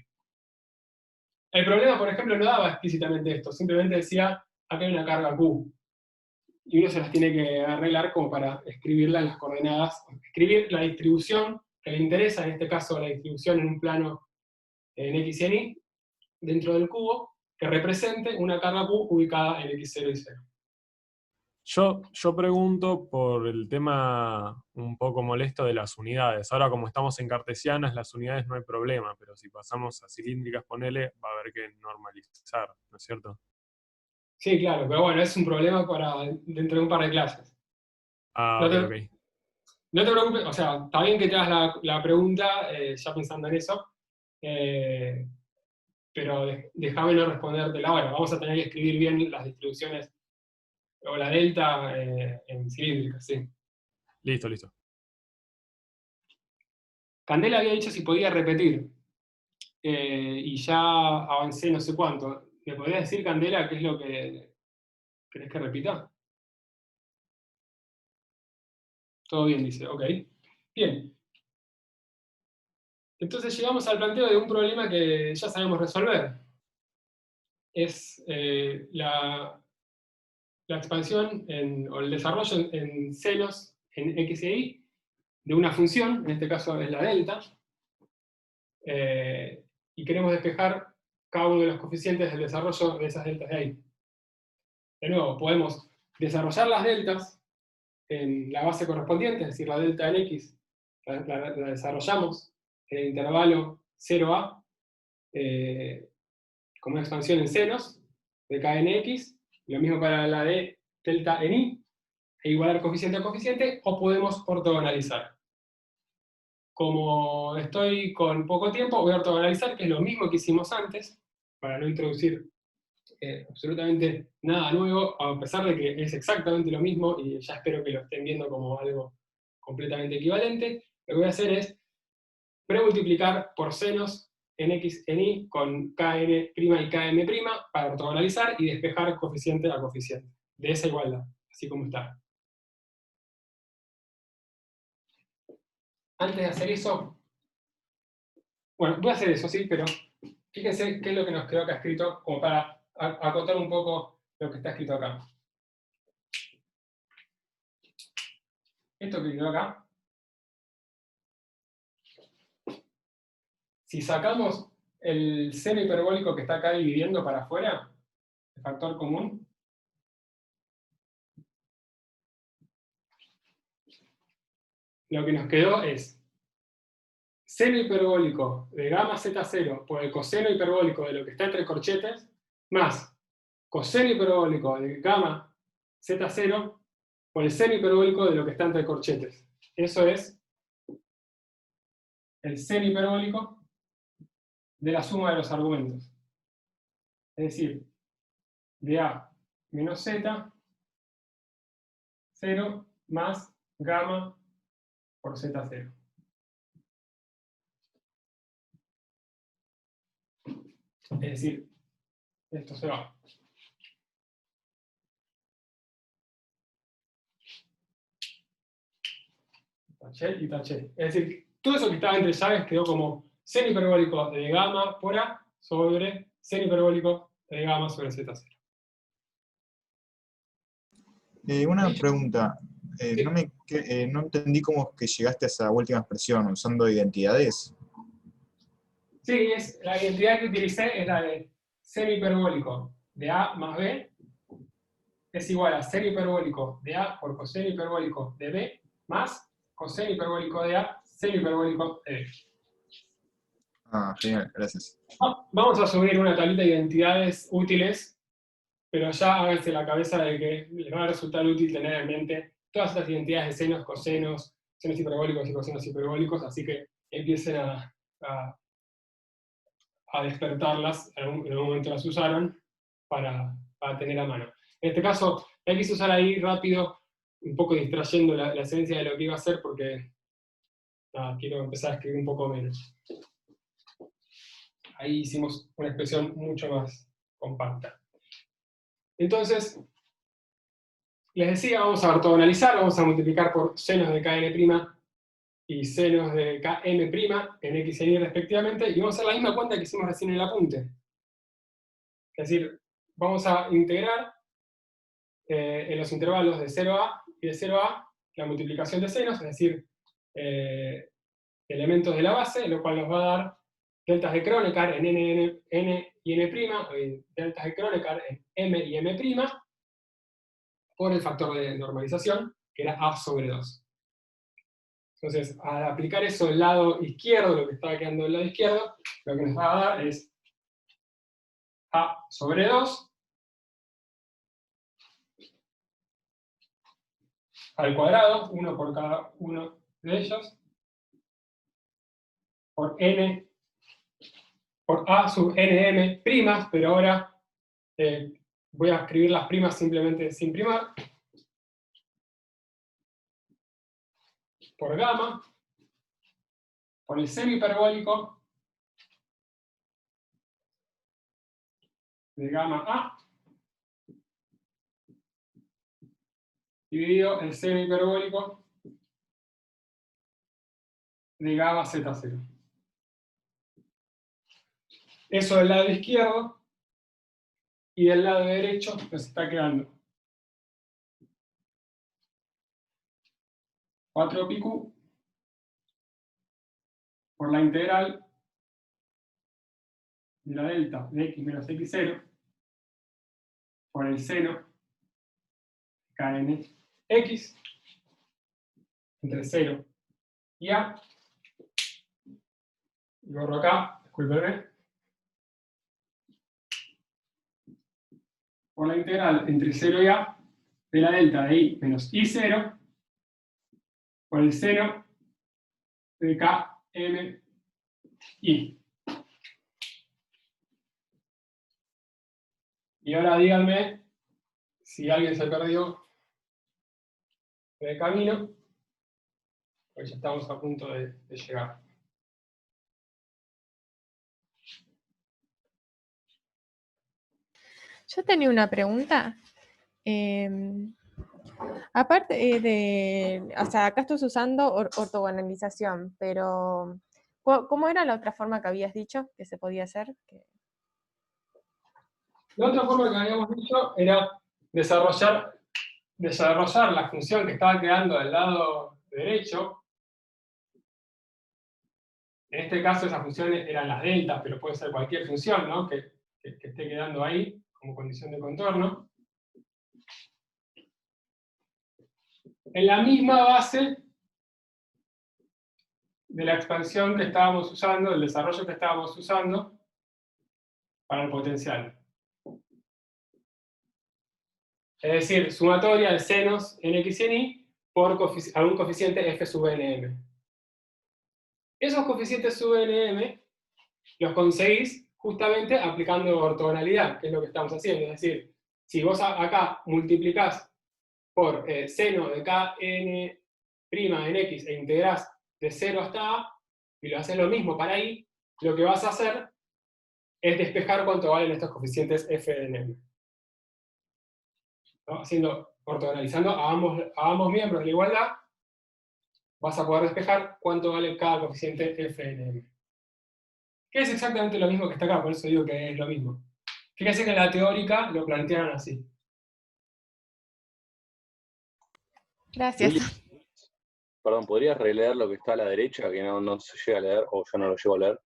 El problema, por ejemplo, no daba explícitamente esto, simplemente decía, acá hay una carga Q. Y uno se las tiene que arreglar como para escribirla en las coordenadas, escribir la distribución que le interesa, en este caso la distribución en un plano en x y en y, dentro del cubo, que represente una carga Q ubicada en x0 y 0. Yo pregunto por el tema un poco molesto de las unidades. Ahora, como estamos en cartesianas, las unidades no hay problema, pero si pasamos a cilíndricas, ponele, va a haber que normalizar, ¿no es cierto? Sí, claro, pero bueno, es un problema para dentro de un par de clases. Ah, No ok, te, ok. no te preocupes, o sea, está bien que te hagas la pregunta ya pensando en eso, pero déjame no respondértela ahora. Vamos a tener que escribir bien las distribuciones o la delta en cilíndricas, sí. Listo, listo. Candela había dicho si podía repetir, y ya avancé no sé cuánto. ¿Me podrías decir, Candela, qué es lo que querés que repita? Todo bien, dice, ok. Bien. Entonces llegamos al planteo de un problema que ya sabemos resolver. Es la expansión o el desarrollo en senos en x y y de una función, en este caso es la delta, y queremos despejar cada uno de los coeficientes del desarrollo de esas deltas de ahí. De nuevo, podemos desarrollar las deltas en la base correspondiente, es decir, la delta en x, la desarrollamos en el intervalo 0a, como una expansión en senos de k en x, lo mismo para la de delta en y, e igualar coeficiente a coeficiente, o podemos ortogonalizar. Como estoy con poco tiempo, voy a ortogonalizar, que es lo mismo que hicimos antes, para no introducir absolutamente nada nuevo, a pesar de que es exactamente lo mismo, y ya espero que lo estén viendo como algo completamente equivalente. Lo que voy a hacer es premultiplicar por senos en x en y con kn' y km' para ortogonalizar y despejar coeficiente a coeficiente, de esa igualdad, así como está. Antes de hacer eso, bueno, voy a hacer eso, sí, pero fíjense qué es lo que nos quedó acá escrito, como para acotar un poco lo que está escrito acá. esto que quedó acá, si sacamos el seno hiperbólico que está acá dividiendo para afuera, el factor común, lo que nos quedó es seno hiperbólico de gamma z0 por el coseno hiperbólico de lo que está entre corchetes, más coseno hiperbólico de gamma z0 por el seno hiperbólico de lo que está entre corchetes. Eso es el seno hiperbólico de la suma de los argumentos. Es decir, de A menos Z, 0 más gamma por Z0. Es decir, esto se va. Taché y taché. Es decir, todo eso que estaba entre llaves quedó como seno hiperbólico de gamma por A sobre seno hiperbólico de gamma sobre Z0. Una pregunta. Sí. No entendí cómo es que llegaste a esa última expresión, usando identidades. Sí, la identidad que utilicé es la de seno hiperbólico de A más B es igual a seno hiperbólico de A por coseno hiperbólico de B más coseno hiperbólico de A, seno hiperbólico de B. Ah, genial, gracias. Vamos a subir una tablita de identidades útiles, pero ya háganse la cabeza de que les va a resultar útil tener en mente todas estas identidades de senos, cosenos, senos hiperbólicos y cosenos hiperbólicos, así que empiecen a despertarlas, en algún momento las usaron, para tener a mano. En este caso, la quise usar ahí rápido, un poco distrayendo la esencia de lo que iba a hacer, porque quiero empezar a escribir un poco menos. Ahí hicimos una expresión mucho más compacta. Entonces, les decía, vamos a ortogonalizar, vamos a multiplicar por senos de Kn' y senos de Km' en X y Y respectivamente, y vamos a hacer la misma cuenta que hicimos recién en el apunte. Es decir, vamos a integrar en los intervalos de 0a y de 0a la multiplicación de senos, es decir, elementos de la base, lo cual nos va a dar deltas de Kronecker en n y n', y deltas de Kronecker en m y m', por el factor de normalización, que era a sobre 2. Entonces, al aplicar eso del lado izquierdo, lo que estaba quedando del lado izquierdo, lo que nos va a dar es a sobre 2 al cuadrado, 1 por cada uno de ellos, por n, por a sub nm primas, pero ahora voy a escribir las primas simplemente sin primar, por gamma, por el seno hiperbólico de gamma a, dividido el seno hiperbólico de gamma z0. Eso del lado izquierdo, y del lado derecho nos está quedando 4 πq por la integral de la delta de x menos x0 por el seno Kn x entre 0 y a. Y borro acá, discúlpenme. Por la integral entre 0 y a de la delta de i menos i0 por el seno de Km i. Y ahora díganme si alguien se perdió en el camino, porque ya estamos a punto de llegar. Yo tenía una pregunta. Aparte o sea, acá estás usando ortogonalización, pero ¿cómo era la otra forma que habías dicho que se podía hacer? La otra forma que habíamos dicho era desarrollar desarrollar la función que estaba quedando del lado derecho. En este caso esas funciones eran las deltas, pero puede ser cualquier función, ¿no? que esté quedando ahí como condición de contorno. En la misma base de la expansión que estábamos usando, del desarrollo que estábamos usando para el potencial. Es decir, sumatoria de senos en x y en y por algún coeficiente f sub nm. Esos coeficientes sub nm los conseguís justamente aplicando ortogonalidad, que es lo que estamos haciendo. Es decir, si vos acá multiplicás por seno de kn' en x e integrás de 0 hasta a, y lo haces lo mismo para y, lo que vas a hacer es despejar cuánto valen estos coeficientes f de n. ¿No? Ortogonalizando a ambos miembros de la igualdad, vas a poder despejar cuánto vale cada coeficiente f de n. Que es exactamente lo mismo que está acá, por eso digo que es lo mismo. Fíjense que en la teórica lo plantearon así. Gracias. Willy, perdón, ¿podrías releer lo que está a la derecha, que no se llega a leer, o yo no lo llego a leer?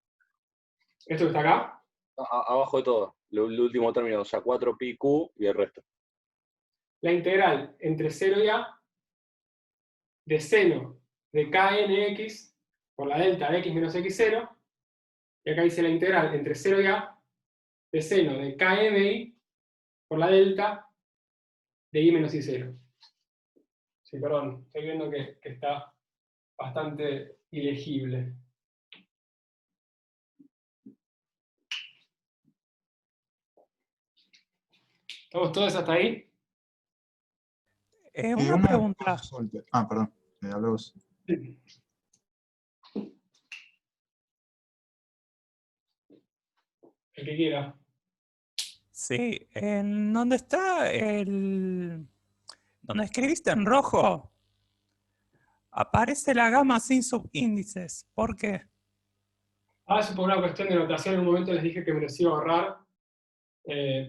¿Esto que está acá? Abajo de todo, el último término, o sea, 4pi, q y el resto. La integral entre 0 y a de seno de knx por la delta de x menos x0, y acá dice la integral entre 0 y a de seno de kmi por la delta de y menos y0. Sí, perdón, estoy viendo que está bastante ilegible. ¿Estamos todos hasta ahí? Una pregunta. consulta. Ah, perdón. Habla vos. Sí. El que quiera. Sí, ¿en dónde está el... donde escribiste en rojo? Aparece la gama sin subíndices. ¿Por qué? Eso por una cuestión de notación. En un momento les dije que me los iba a ahorrar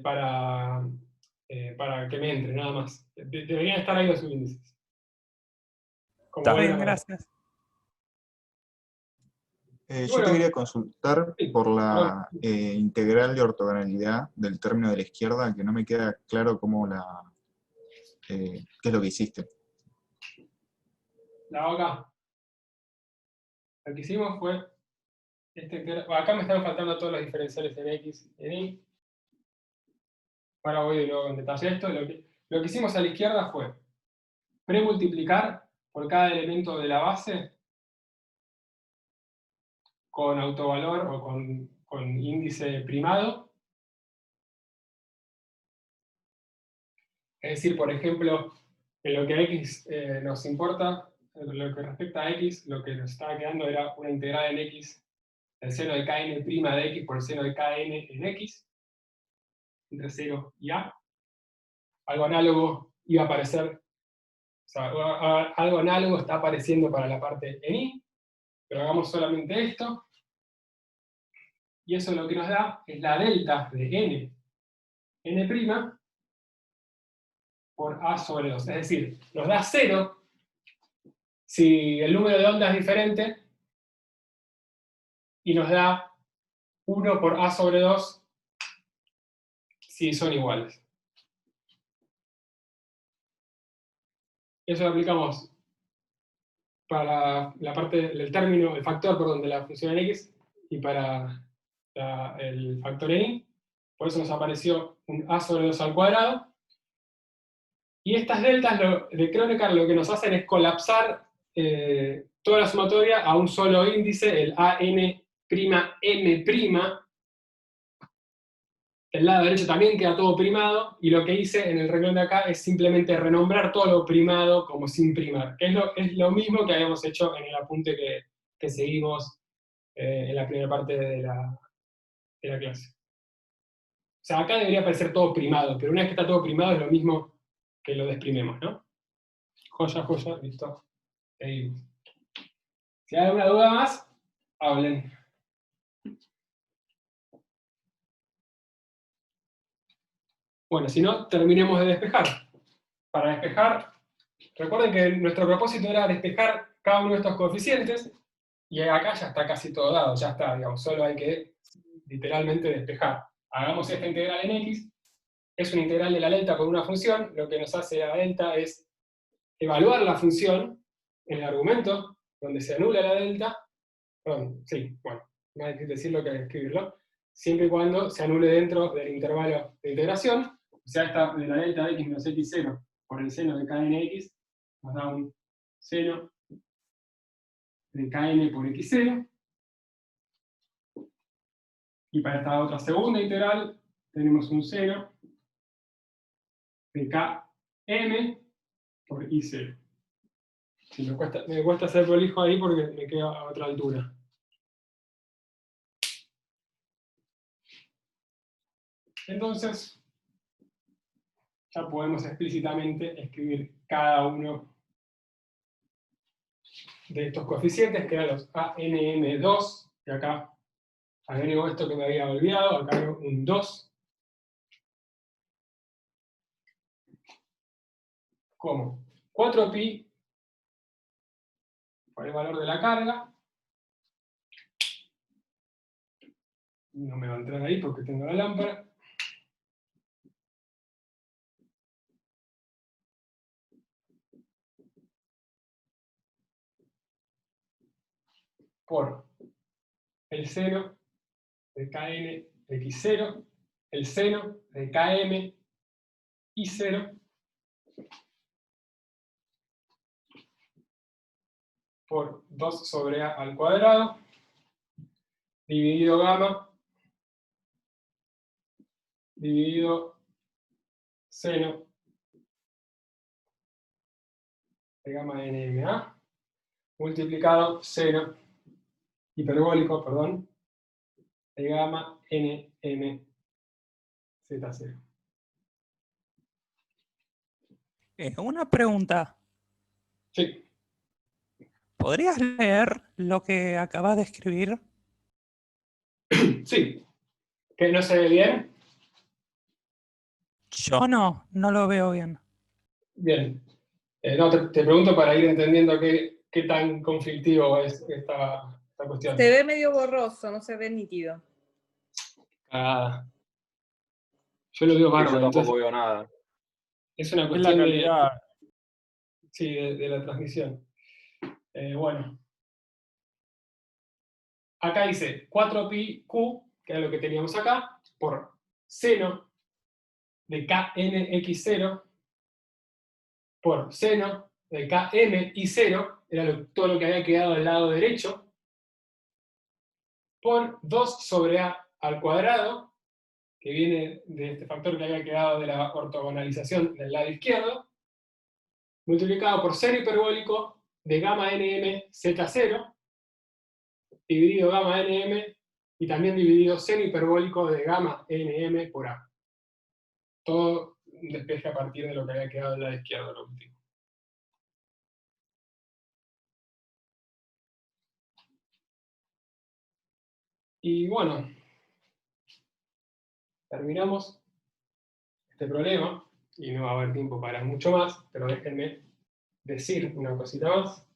para que me entre, nada más. Deberían estar ahí los subíndices. Como Está vuelven bien, a ver. gracias. Yo Bueno, te quería consultar sí, por la perdón. integral de ortogonalidad del término de la izquierda, que no me queda claro cómo qué es lo que hiciste. La hago acá. Lo que hicimos fue acá me están faltando todos los diferenciales en x y en y. Ahora voy de nuevo en detalle esto. Lo que hicimos a la izquierda fue premultiplicar por cada elemento de la base con autovalor o con índice primado. Es decir, por ejemplo, en lo que a x nos importa, en lo que respecta a x, lo que nos estaba quedando era una integral en x, el seno de kn' de x por el seno de kn en x, entre 0 y a. Algo análogo iba a aparecer, o sea, algo análogo está apareciendo para la parte en y, pero hagamos solamente esto, y eso lo que nos da es la delta de n' por a sobre 2. Es decir, nos da 0 si el número de ondas es diferente, y nos da 1 por a sobre 2 si son iguales. Eso lo aplicamos para la parte del término, el factor, perdón, de la función en x, y para el factor en y. Por eso nos apareció un a sobre 2 al cuadrado. Y estas deltas de Kronecker lo que nos hacen es colapsar toda la sumatoria a un solo índice, el AN'M'. El lado derecho también queda todo primado, y lo que hice en el renglón de acá es simplemente renombrar todo lo primado como sin primar, que es lo mismo que habíamos hecho en el apunte que seguimos en la primera parte de la clase. O sea, acá debería aparecer todo primado, pero una vez que está todo primado es lo mismo que lo desprimemos, ¿no? Joya, joya, listo. Seguimos. Si hay alguna duda más, hablen. Bueno, si no, terminemos de despejar. para despejar, recuerden que nuestro propósito era despejar cada uno de estos coeficientes, y acá ya está casi todo dado, ya está, digamos, solo hay que literalmente despejar. Hagamos esta integral en x, es una integral de la delta con una función, lo que nos hace la delta es evaluar la función en el argumento, donde se anula la delta, perdón, sí, bueno, más difícil decirlo que escribirlo, siempre y cuando se anule dentro del intervalo de integración, o sea, esta de la delta de x menos x0 por el seno de knx, nos da un seno de kn por x0, y para esta otra segunda integral tenemos un seno de km por i0. Sí, me cuesta hacer prolijo ahí porque me queda a otra altura. Entonces, ya podemos explícitamente escribir cada uno de estos coeficientes, que eran los ANM2, y acá agrego esto que me había olvidado, acá agrego un 2, como 4pi por el valor de la carga, no me va a entrar ahí porque tengo la lámpara, por el seno de kn x0, el seno de km i0, por 2 sobre a al cuadrado, dividido gamma, dividido seno de gamma nma, multiplicado seno hiperbólico, perdón, de gamma nm z0. Una pregunta. Sí, ¿Podrías leer lo que acabas de escribir? sí. ¿Que no se ve bien? Yo no lo veo bien. Bien. No, te pregunto para ir entendiendo qué tan conflictivo es esta cuestión. Se ve medio borroso, no se ve nítido. Ah, yo lo veo Sí, yo bárbaro, tampoco entonces veo nada. es una Es la cuestión de, calidad. sí, de la transmisión. Bueno. Acá dice 4pi q, que es lo que teníamos acá, por seno de knx0 por seno de km i0, era todo lo que había quedado del lado derecho, por 2 sobre a al cuadrado, que viene de este factor que había quedado de la ortogonalización del lado izquierdo, multiplicado por seno hiperbólico de gamma nm z0, dividido gamma nm, y también dividido seno hiperbólico de gamma nm por a. Todo un despeje a partir de lo que había quedado del lado izquierdo, lo último. Y bueno, terminamos este problema, y no va a haber tiempo para mucho más, pero déjenme decir una cosita más.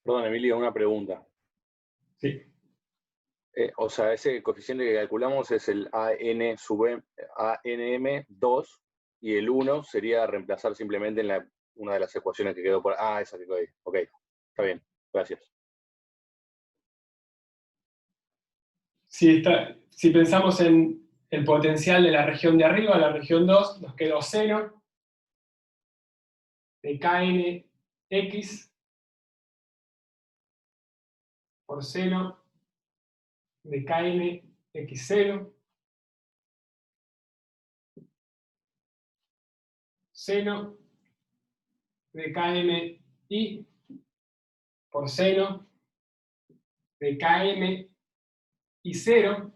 Perdón, Emilio, una pregunta. Sí, O sea, ese coeficiente que calculamos es el ANM2, y el 1 sería reemplazar simplemente en una de las ecuaciones que quedó por... Ah, esa que quedó ahí. Ok, está bien, gracias. si pensamos en el potencial de la región de arriba, la región 2, nos quedó 0 de knx por seno de knx0, seno de kmi por seno de km y 0,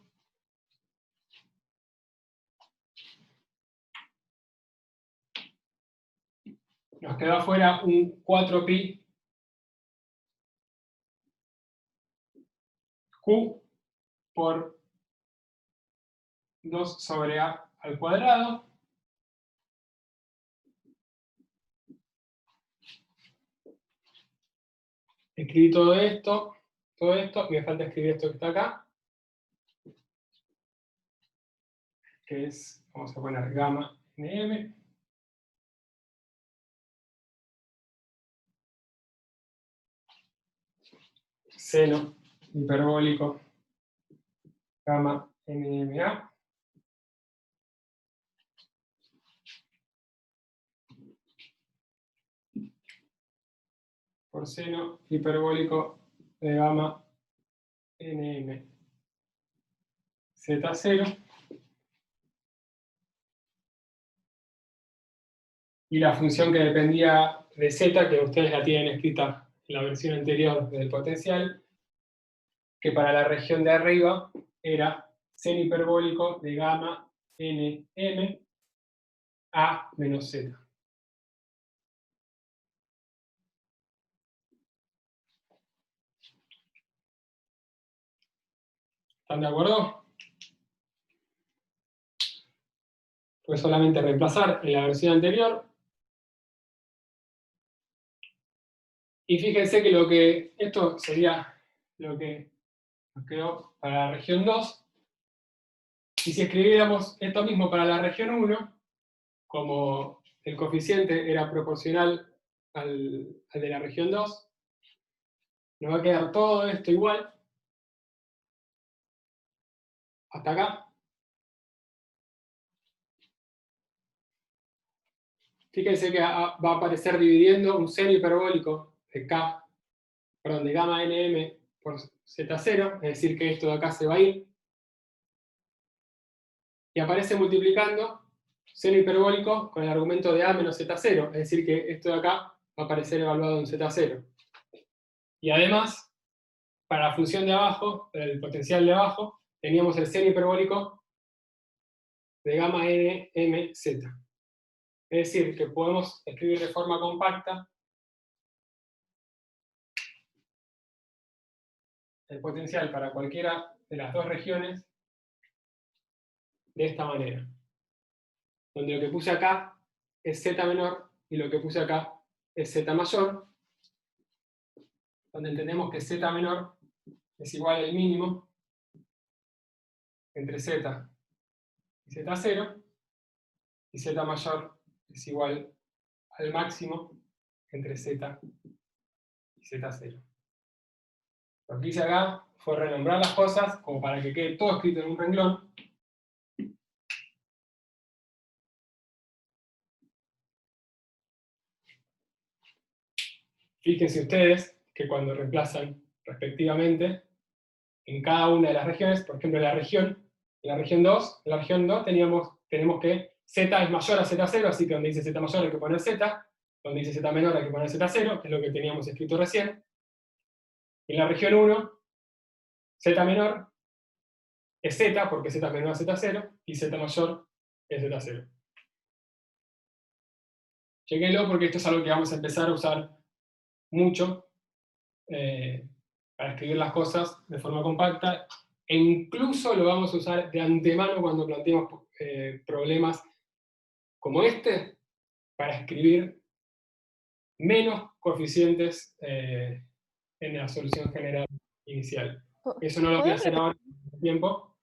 nos quedó afuera un 4pi q por 2 sobre a al cuadrado. Escribí todo esto, me falta escribir esto que está acá, que es, vamos a poner gamma nm, seno hiperbólico gamma nma, por seno hiperbólico de gamma nm z0, y la función que dependía de z, que ustedes la tienen escrita en la versión anterior del potencial, que para la región de arriba era seno hiperbólico de gamma nm a menos z. ¿Están de acuerdo? Pues solamente reemplazar en la versión anterior. Y fíjense que esto sería lo que nos quedó para la región 2. Y si escribiéramos esto mismo para la región 1, como el coeficiente era proporcional al de la región 2, nos va a quedar todo esto igual, hasta acá. Fíjense que va a aparecer dividiendo un seno hiperbólico de de gamma nm por z0, es decir que esto de acá se va a ir. Y aparece multiplicando seno hiperbólico con el argumento de a menos z0, es decir que esto de acá va a aparecer evaluado en z0. Y además, para la función de abajo, el potencial de abajo, teníamos el seno hiperbólico de gamma nmz. Es decir, que podemos escribir de forma compacta el potencial para cualquiera de las dos regiones de esta manera. Donde lo que puse acá es z menor y lo que puse acá es z mayor. Donde entendemos que z menor es igual al mínimo entre z y z0, y z mayor es igual al máximo entre z y z0. Lo que hice acá fue renombrar las cosas como para que quede todo escrito en un renglón. Fíjense ustedes que cuando reemplazan respectivamente en cada una de las regiones, por ejemplo en la región 2, tenemos que z es mayor a z0, así que donde dice z mayor hay que poner z, donde dice z menor hay que poner z0, que es lo que teníamos escrito recién. En la región 1, z menor es z, porque z es menor a z0, y z mayor es z0. Chequenlo porque esto es algo que vamos a empezar a usar mucho para escribir las cosas de forma compacta, e incluso lo vamos a usar de antemano cuando planteemos problemas como este, para escribir menos coeficientes en la solución general inicial. Eso no lo voy a hacer ahora en tiempo.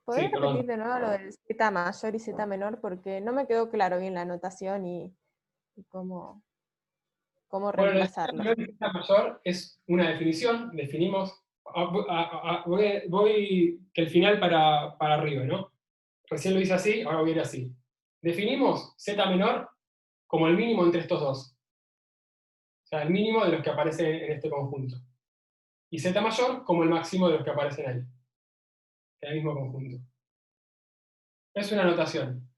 ¿Podés Sí, perdón. repetir de nuevo lo del z mayor y z menor? Porque no me quedó claro bien la anotación y cómo reemplazarlo. Bueno, el z mayor es una definición, definimos, voy del final para arriba, ¿no? Recién lo hice así, ahora voy a ir así. Definimos z menor como el mínimo entre estos dos. O sea, el mínimo de los que aparecen en este conjunto. Y z mayor como el máximo de los que aparecen ahí. En el mismo conjunto. Es una anotación.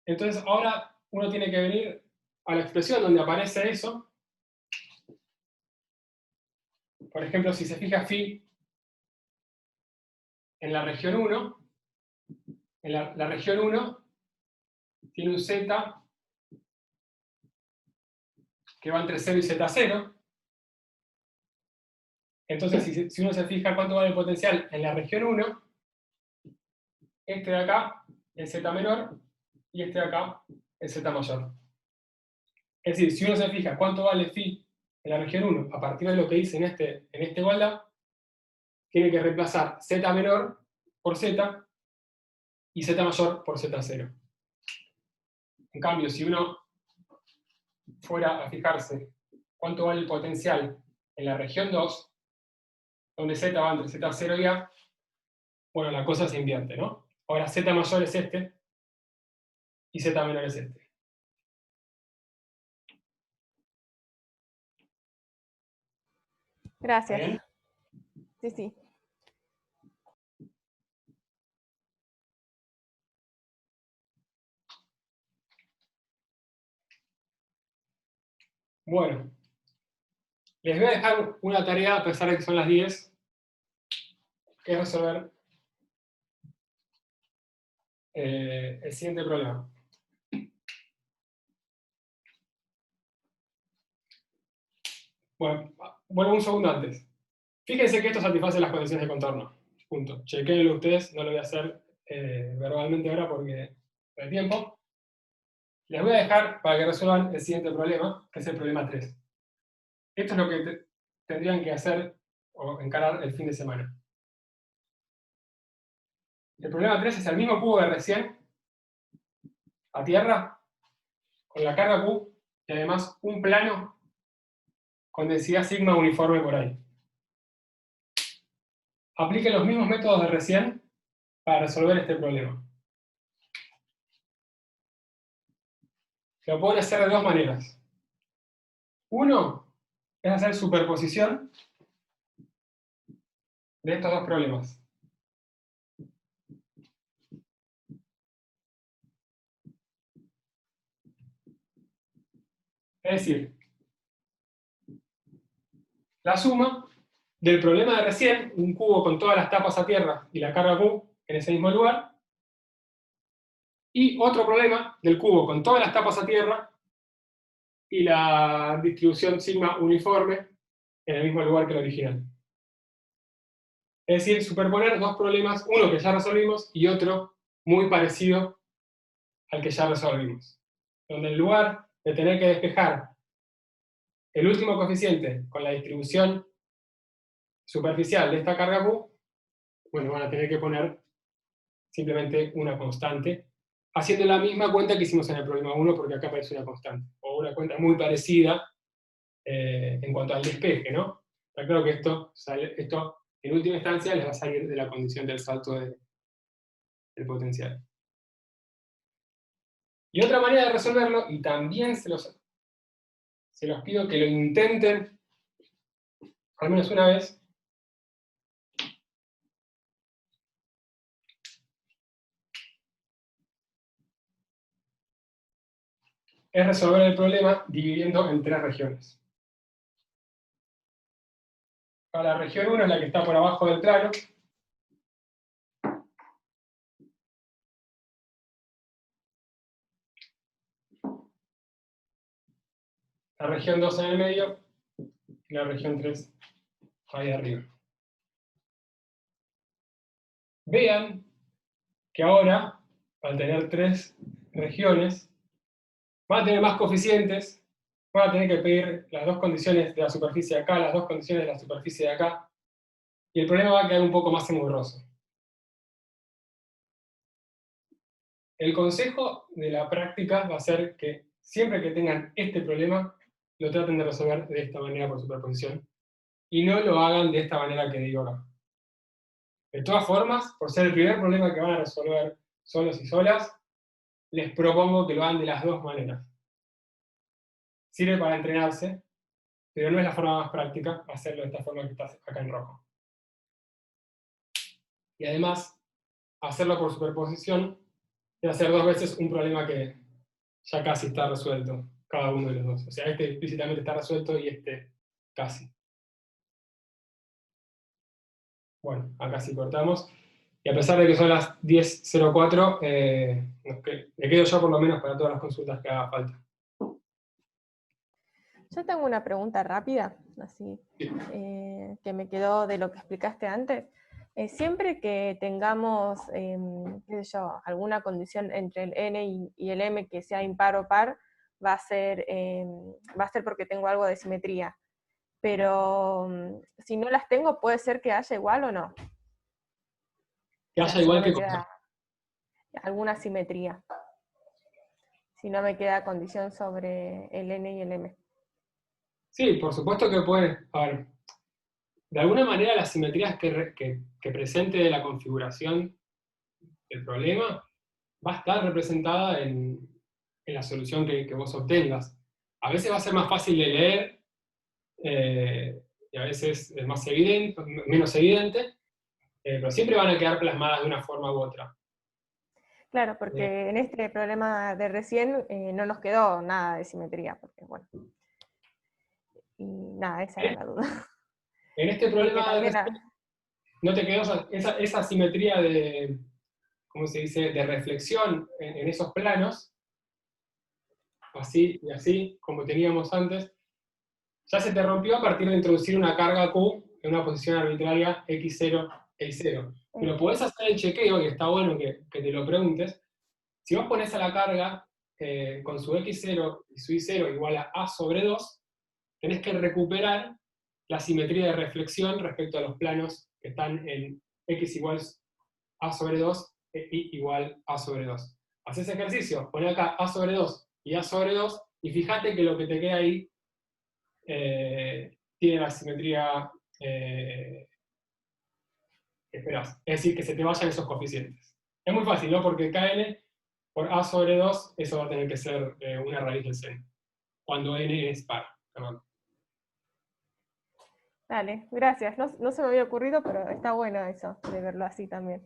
Entonces ahora uno tiene que venir a la expresión donde aparece eso. Por ejemplo, si se fija phi en la región 1, la región 1 tiene un Z que va entre 0 y Z0. Entonces, si uno se fija cuánto vale el potencial en la región 1, este de acá es Z menor y este de acá es Z mayor. Es decir, si uno se fija cuánto vale phi en la región 1 a partir de lo que dice en esta igualdad, tiene que reemplazar Z menor por Z y Z mayor por Z0. En cambio, si uno fuera a fijarse cuánto vale el potencial en la región 2, donde Z va entre Z0 y A, bueno, la cosa se invierte, ¿no? Ahora Z mayor es este y Z menor es este. Gracias. ¿Bien? Sí, sí. Bueno, les voy a dejar una tarea, a pesar de que son las 10, que es resolver el siguiente problema. Bueno, vuelvo un segundo antes. Fíjense que esto satisface las condiciones de contorno. Punto. Chequenlo ustedes, no lo voy a hacer verbalmente ahora porque no hay tiempo. Les voy a dejar para que resuelvan el siguiente problema, que es el problema 3. Esto es lo que tendrían que hacer o encarar el fin de semana. El problema 3 es el mismo cubo de recién, a tierra, con la carga Q, y además un plano con densidad sigma uniforme por ahí. Apliquen los mismos métodos de recién para resolver este problema. Lo pueden hacer de dos maneras. Uno es hacer superposición de estos dos problemas. Es decir, la suma del problema de recién, un cubo con todas las tapas a tierra y la carga Q en ese mismo lugar, y otro problema del cubo con todas las tapas a tierra y la distribución sigma uniforme en el mismo lugar que el original. Es decir, superponer dos problemas, uno que ya resolvimos y otro muy parecido al que ya resolvimos. Donde en lugar de tener que despejar el último coeficiente con la distribución superficial de esta carga Q, bueno, van a tener que poner simplemente una constante, haciendo la misma cuenta que hicimos en el problema 1, porque acá aparece una constante, o una cuenta muy parecida en cuanto al despeje, ¿no? Está claro que esto en última instancia les va a salir de la condición del salto del potencial. Y otra manera de resolverlo, y también se los pido que lo intenten al menos una vez, es resolver el problema dividiendo en tres regiones. Para la región 1 es la que está por abajo del plano. La región 2 en el medio y la región 3 ahí arriba. Vean que ahora, al tener tres regiones, van a tener más coeficientes, van a tener que pedir las dos condiciones de la superficie de acá, las dos condiciones de la superficie de acá, y el problema va a quedar un poco más engorroso. El consejo de la práctica va a ser que siempre que tengan este problema, lo traten de resolver de esta manera por superposición, y no lo hagan de esta manera que digo acá. De todas formas, por ser el primer problema que van a resolver solos y solas, les propongo que lo hagan de las dos maneras. Sirve para entrenarse, pero no es la forma más práctica hacerlo de esta forma que está acá en rojo. Y además, hacerlo por superposición es hacer dos veces un problema que ya casi está resuelto, cada uno de los dos. O sea, este explícitamente está resuelto y este casi. Bueno, acá sí cortamos. Y a pesar de que son las 10:04, me quedo yo por lo menos para todas las consultas que haga falta. Yo tengo una pregunta rápida, así, que me quedó de lo que explicaste antes. Siempre que tengamos, qué sé yo, alguna condición entre el n y el m que sea impar o par, va a ser porque tengo algo de simetría. Pero si no las tengo, ¿puede ser que haya igual o no? Que O sea, haya igual si que no me queda alguna simetría. Si no me queda condición sobre el n y el m. Sí, por supuesto que puede. A ver, de alguna manera las simetrías que presente de la configuración del problema va a estar representada en la solución que vos obtengas. A veces va a ser más fácil de leer y a veces es más evidente, menos evidente, pero siempre van a quedar plasmadas de una forma u otra. Claro, porque en este problema de recién no nos quedó nada de simetría, porque bueno. Y nada, esa era la duda. En este Porque problema también no te quedó esa simetría de, ¿cómo se dice?, de reflexión en esos planos, así y así, como teníamos antes, ya se te rompió a partir de introducir una carga Q en una posición arbitraria x0, y0. Pero podés hacer el chequeo, y está bueno que te lo preguntes. Si vos ponés a la carga con su x0 y su y0 igual a sobre 2, tenés que recuperar la simetría de reflexión respecto a los planos que están en x igual a sobre 2 e y igual a sobre 2. Hacés ejercicio, poné acá a sobre 2 y a sobre 2, y fíjate que lo que te queda ahí tiene la simetría que esperás. Es decir, que se te vayan esos coeficientes. Es muy fácil, ¿no? Porque kn por a sobre 2, eso va a tener que ser una raíz del seno, cuando n es par. Perdón. Dale, gracias. No se me había ocurrido, pero está bueno eso, de verlo así también.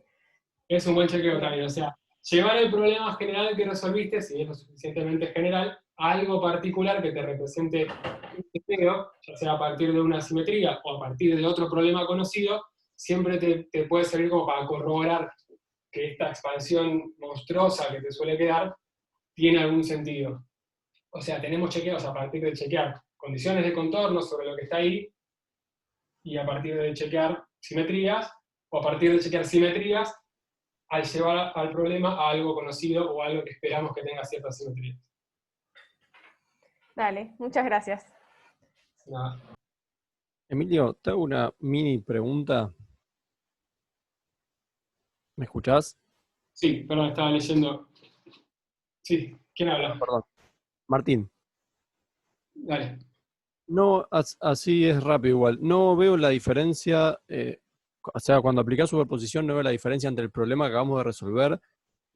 Es un buen chequeo también, o sea, llevar el problema general que resolviste, si es lo suficientemente general, a algo particular que te represente un chequeo, ya sea a partir de una simetría o a partir de otro problema conocido, siempre te puede servir como para corroborar que esta expansión monstruosa que te suele quedar tiene algún sentido. O sea, tenemos chequeos a partir de chequear condiciones de contorno sobre lo que está ahí, y a partir de chequear simetrías, o a partir de chequear simetrías, al llevar al problema a algo conocido o algo que esperamos que tenga cierta simetría. Dale, muchas gracias. Nada. Emilio, te hago una mini pregunta. ¿Me escuchás? Sí, perdón, estaba leyendo. Sí, ¿quién habla? Perdón. Martín. Dale. No, así es rápido igual. No veo la diferencia, o sea, cuando aplicás superposición no veo la diferencia entre el problema que acabamos de resolver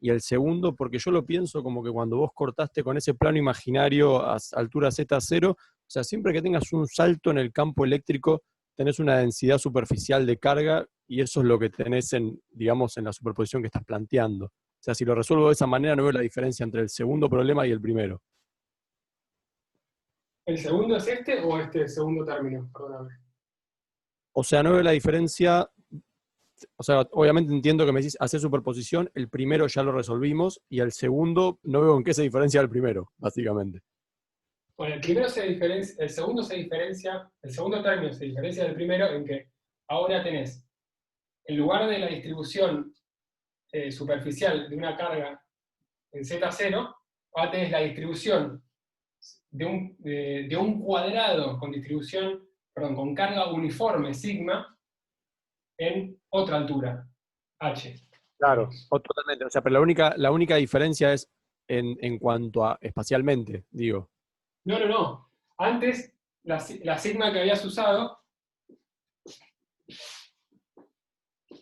y el segundo, porque yo lo pienso como que cuando vos cortaste con ese plano imaginario a altura Z0, o sea, siempre que tengas un salto en el campo eléctrico, tenés una densidad superficial de carga y eso es lo que tenés en, digamos, en la superposición que estás planteando. O sea, si lo resuelvo de esa manera no veo la diferencia entre el segundo problema y el primero. ¿El segundo es este o este segundo término? Perdóname. O sea, no veo la diferencia. O sea, obviamente entiendo que me decís hacer superposición, el primero ya lo resolvimos, y el segundo no veo en qué se diferencia del primero, básicamente. Bueno, el primero se diferencia, el segundo se diferencia, el segundo término se diferencia del primero en que ahora tenés, en lugar de la distribución superficial de una carga en Z0, ahora tenés la distribución de un cuadrado con distribución, perdón, con carga uniforme sigma en otra altura, h. Claro, totalmente. O sea, pero la única diferencia es en cuanto a espacialmente, digo. No. Antes, la sigma que habías usado...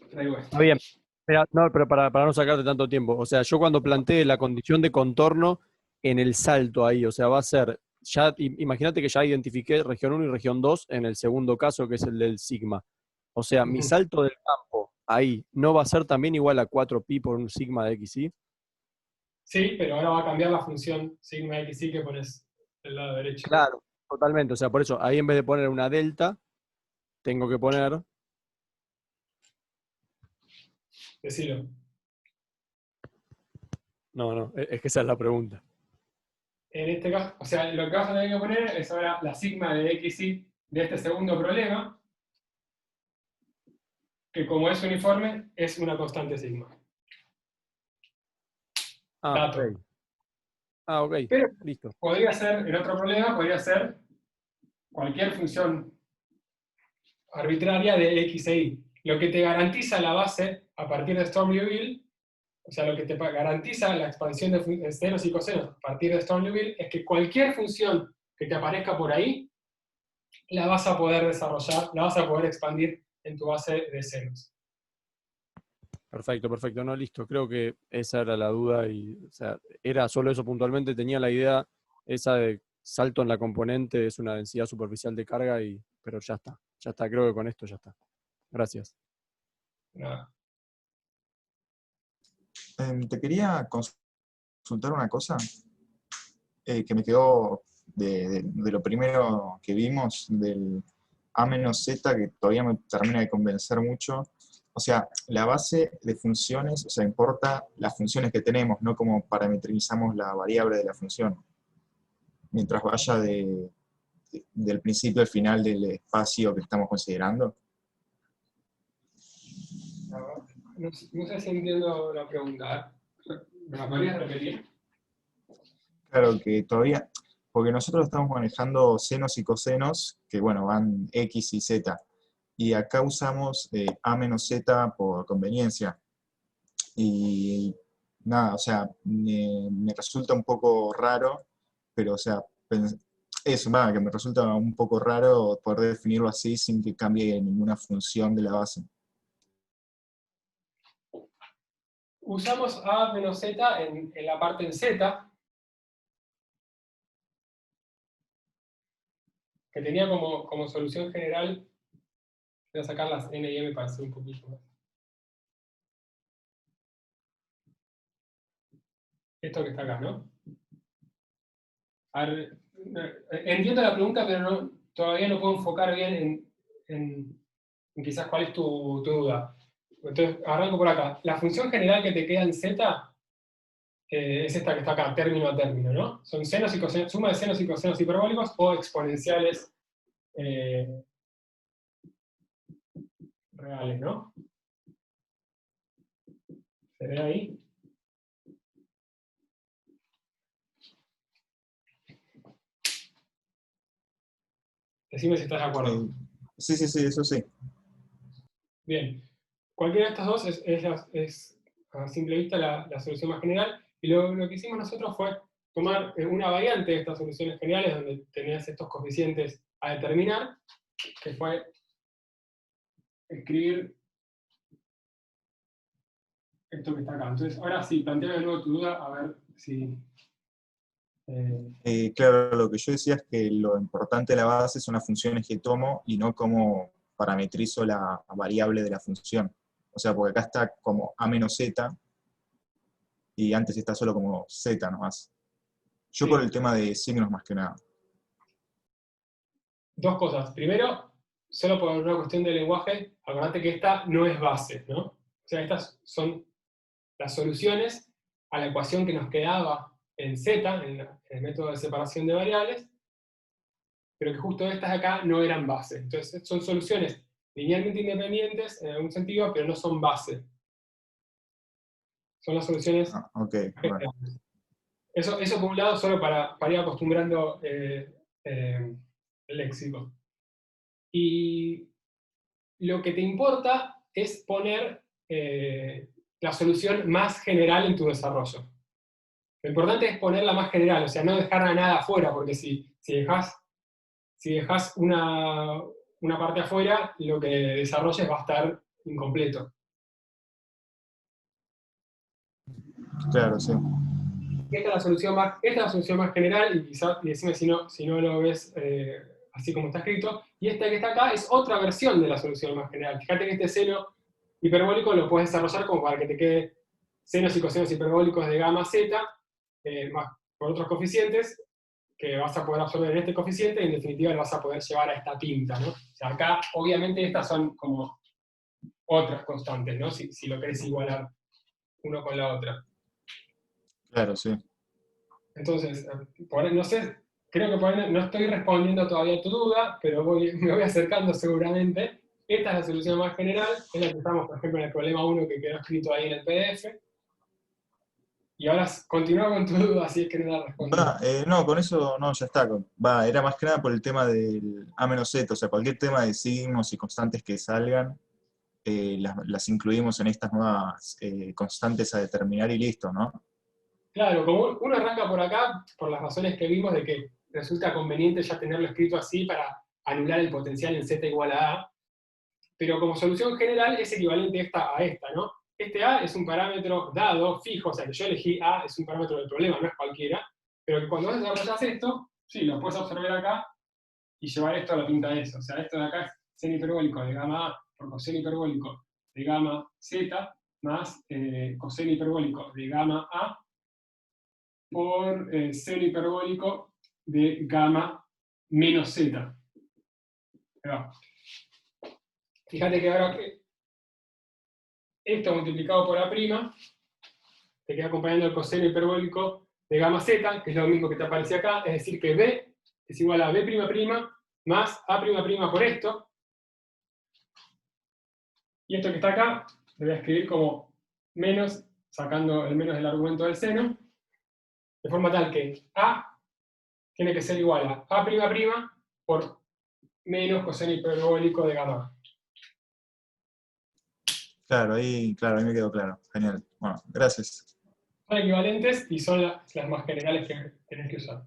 Está bien. Pero para no sacarte tanto tiempo. O sea, yo cuando planteé la condición de contorno en el salto ahí, o sea, va a ser... Ya, imagínate que ya identifiqué región 1 y región 2 en el segundo caso, que es el del sigma. O sea, mi salto del campo ahí, ¿no va a ser también igual a 4pi por un sigma de xy? Sí, pero ahora va a cambiar la función sigma xy que pones del lado derecho. Claro, totalmente. O sea, por eso, ahí en vez de poner una delta, tengo que poner Decilo. No, es que esa es la pregunta. En este caso, o sea, lo que vas a tener que poner es ahora la sigma de xy de este segundo problema, que como es uniforme, es una constante sigma. Dato. Ok. Ok, Pero listo. podría ser, el otro problema podría ser cualquier función arbitraria de x e y. Lo que te garantiza la base a partir de Sturm-Liouville, o sea, lo que te garantiza la expansión de senos y cosenos a partir de Sturm-Liouville, es que cualquier función que te aparezca por ahí, la vas a poder desarrollar, la vas a poder expandir en tu base de senos. Perfecto, perfecto. No, listo. Creo que esa era la duda y, o sea, era solo eso puntualmente. Tenía la idea esa de salto en la componente, es una densidad superficial de carga, pero ya está. Ya está, creo que con esto ya está. Gracias. Nada. Te quería consultar una cosa que me quedó de lo primero que vimos, del A menos Z, que todavía me termina de convencer mucho. O sea, la base de funciones, o sea, importa las funciones que tenemos, no como parametrizamos la variable de la función. Mientras vaya del principio al final del espacio que estamos considerando. No sé si entiendo la pregunta. ¿Me la podrías repetir? Claro que todavía, porque nosotros estamos manejando senos y cosenos, que bueno, van X y Z. Y acá usamos A menos Z por conveniencia. Y nada, o sea, me resulta un poco raro, pero o sea, eso, va, que me resulta un poco raro poder definirlo así sin que cambie ninguna función de la base. Usamos A menos Z en la parte en Z, que tenía como solución general, voy a sacar las N y M para hacer un poquito más. Esto que está acá, ¿no? A ver, entiendo la pregunta, pero todavía no puedo enfocar bien en quizás cuál es tu duda. Entonces, arranco por acá. La función general que te queda en Z es esta que está acá, término a término, ¿no? Son senos y cosenos, suma de senos y cosenos hiperbólicos o exponenciales reales, ¿no? ¿Se ve ahí? Decime si estás de acuerdo. Sí, eso sí. Bien. Cualquiera de estas dos es a simple vista la solución más general. Y lo que hicimos nosotros fue tomar una variante de estas soluciones generales donde tenías estos coeficientes a determinar, que fue escribir esto que está acá. Entonces, ahora sí, plantea de nuevo tu duda, a ver si... Claro, lo que yo decía es que lo importante de la base son las funciones que tomo y no cómo parametrizo la variable de la función. O sea, porque acá está como A menos Z y antes está solo como Z nomás. Yo Sí. por el tema de signos más que nada. Dos cosas. Primero, solo por una cuestión de lenguaje, acordate que esta no es base, ¿no? O sea, estas son las soluciones a la ecuación que nos quedaba en Z, en el método de separación de variables, pero que justo estas de acá no eran base. Entonces, son soluciones linealmente independientes en algún sentido, pero no son base. Son las soluciones... Ok, bueno. Eso por un lado, solo para ir acostumbrando el léxico. Y lo que te importa es poner la solución más general en tu desarrollo. Lo importante es ponerla más general, o sea, no dejar a nada afuera, porque si dejas una parte afuera, lo que desarrolles va a estar incompleto. Claro, sí. Esta es la solución más general, y quizás, y decime si no lo ves así como está escrito, y esta que está acá es otra versión de la solución más general. Fíjate que este seno hiperbólico lo puedes desarrollar como para que te quede senos y cosenos hiperbólicos de gamma z, más por otros coeficientes, que vas a poder absorber en este coeficiente, y en definitiva lo vas a poder llevar a esta pinta, ¿no? O sea, acá, obviamente, estas son como otras constantes, ¿no? Si lo querés igualar uno con la otra. Claro, sí. Entonces, por ahí, no sé, creo que por ahí no estoy respondiendo todavía a tu duda, pero me voy acercando seguramente. Esta es la solución más general, es la que estamos, por ejemplo, en el problema 1 que quedó escrito ahí en el PDF. Y ahora continúa con tu duda, si es que no la respondí. No, con eso no, ya está. Era más que nada por el tema del A-Z, o sea, cualquier tema de signos y constantes que salgan, las incluimos en estas nuevas constantes a determinar y listo, ¿no? Claro, como uno arranca por acá, por las razones que vimos de que resulta conveniente ya tenerlo escrito así para anular el potencial en z igual a A, pero como solución general es equivalente esta a esta, ¿no? Este A es un parámetro dado, fijo, o sea que yo elegí A, es un parámetro del problema, no es cualquiera, pero que cuando desarrollas esto, sí, lo puedes observar acá y llevar esto a la pinta de eso. O sea, esto de acá es seno hiperbólico de gamma A por coseno hiperbólico de gamma Z más coseno hiperbólico de gamma A por seno hiperbólico de gamma menos Z. Ahí va. Fíjate que ahora esto multiplicado por A', te queda acompañando el coseno hiperbólico de gamma Z, que es lo mismo que te aparece acá, es decir que B es igual a B'' más A'' por esto. Y esto que está acá, lo voy a escribir como menos, sacando el menos del argumento del seno, de forma tal que A tiene que ser igual a A'' por menos coseno hiperbólico de gamma. Claro, ahí me quedó claro. Genial. Bueno, gracias. Son equivalentes y son las más generales que tenés que usar.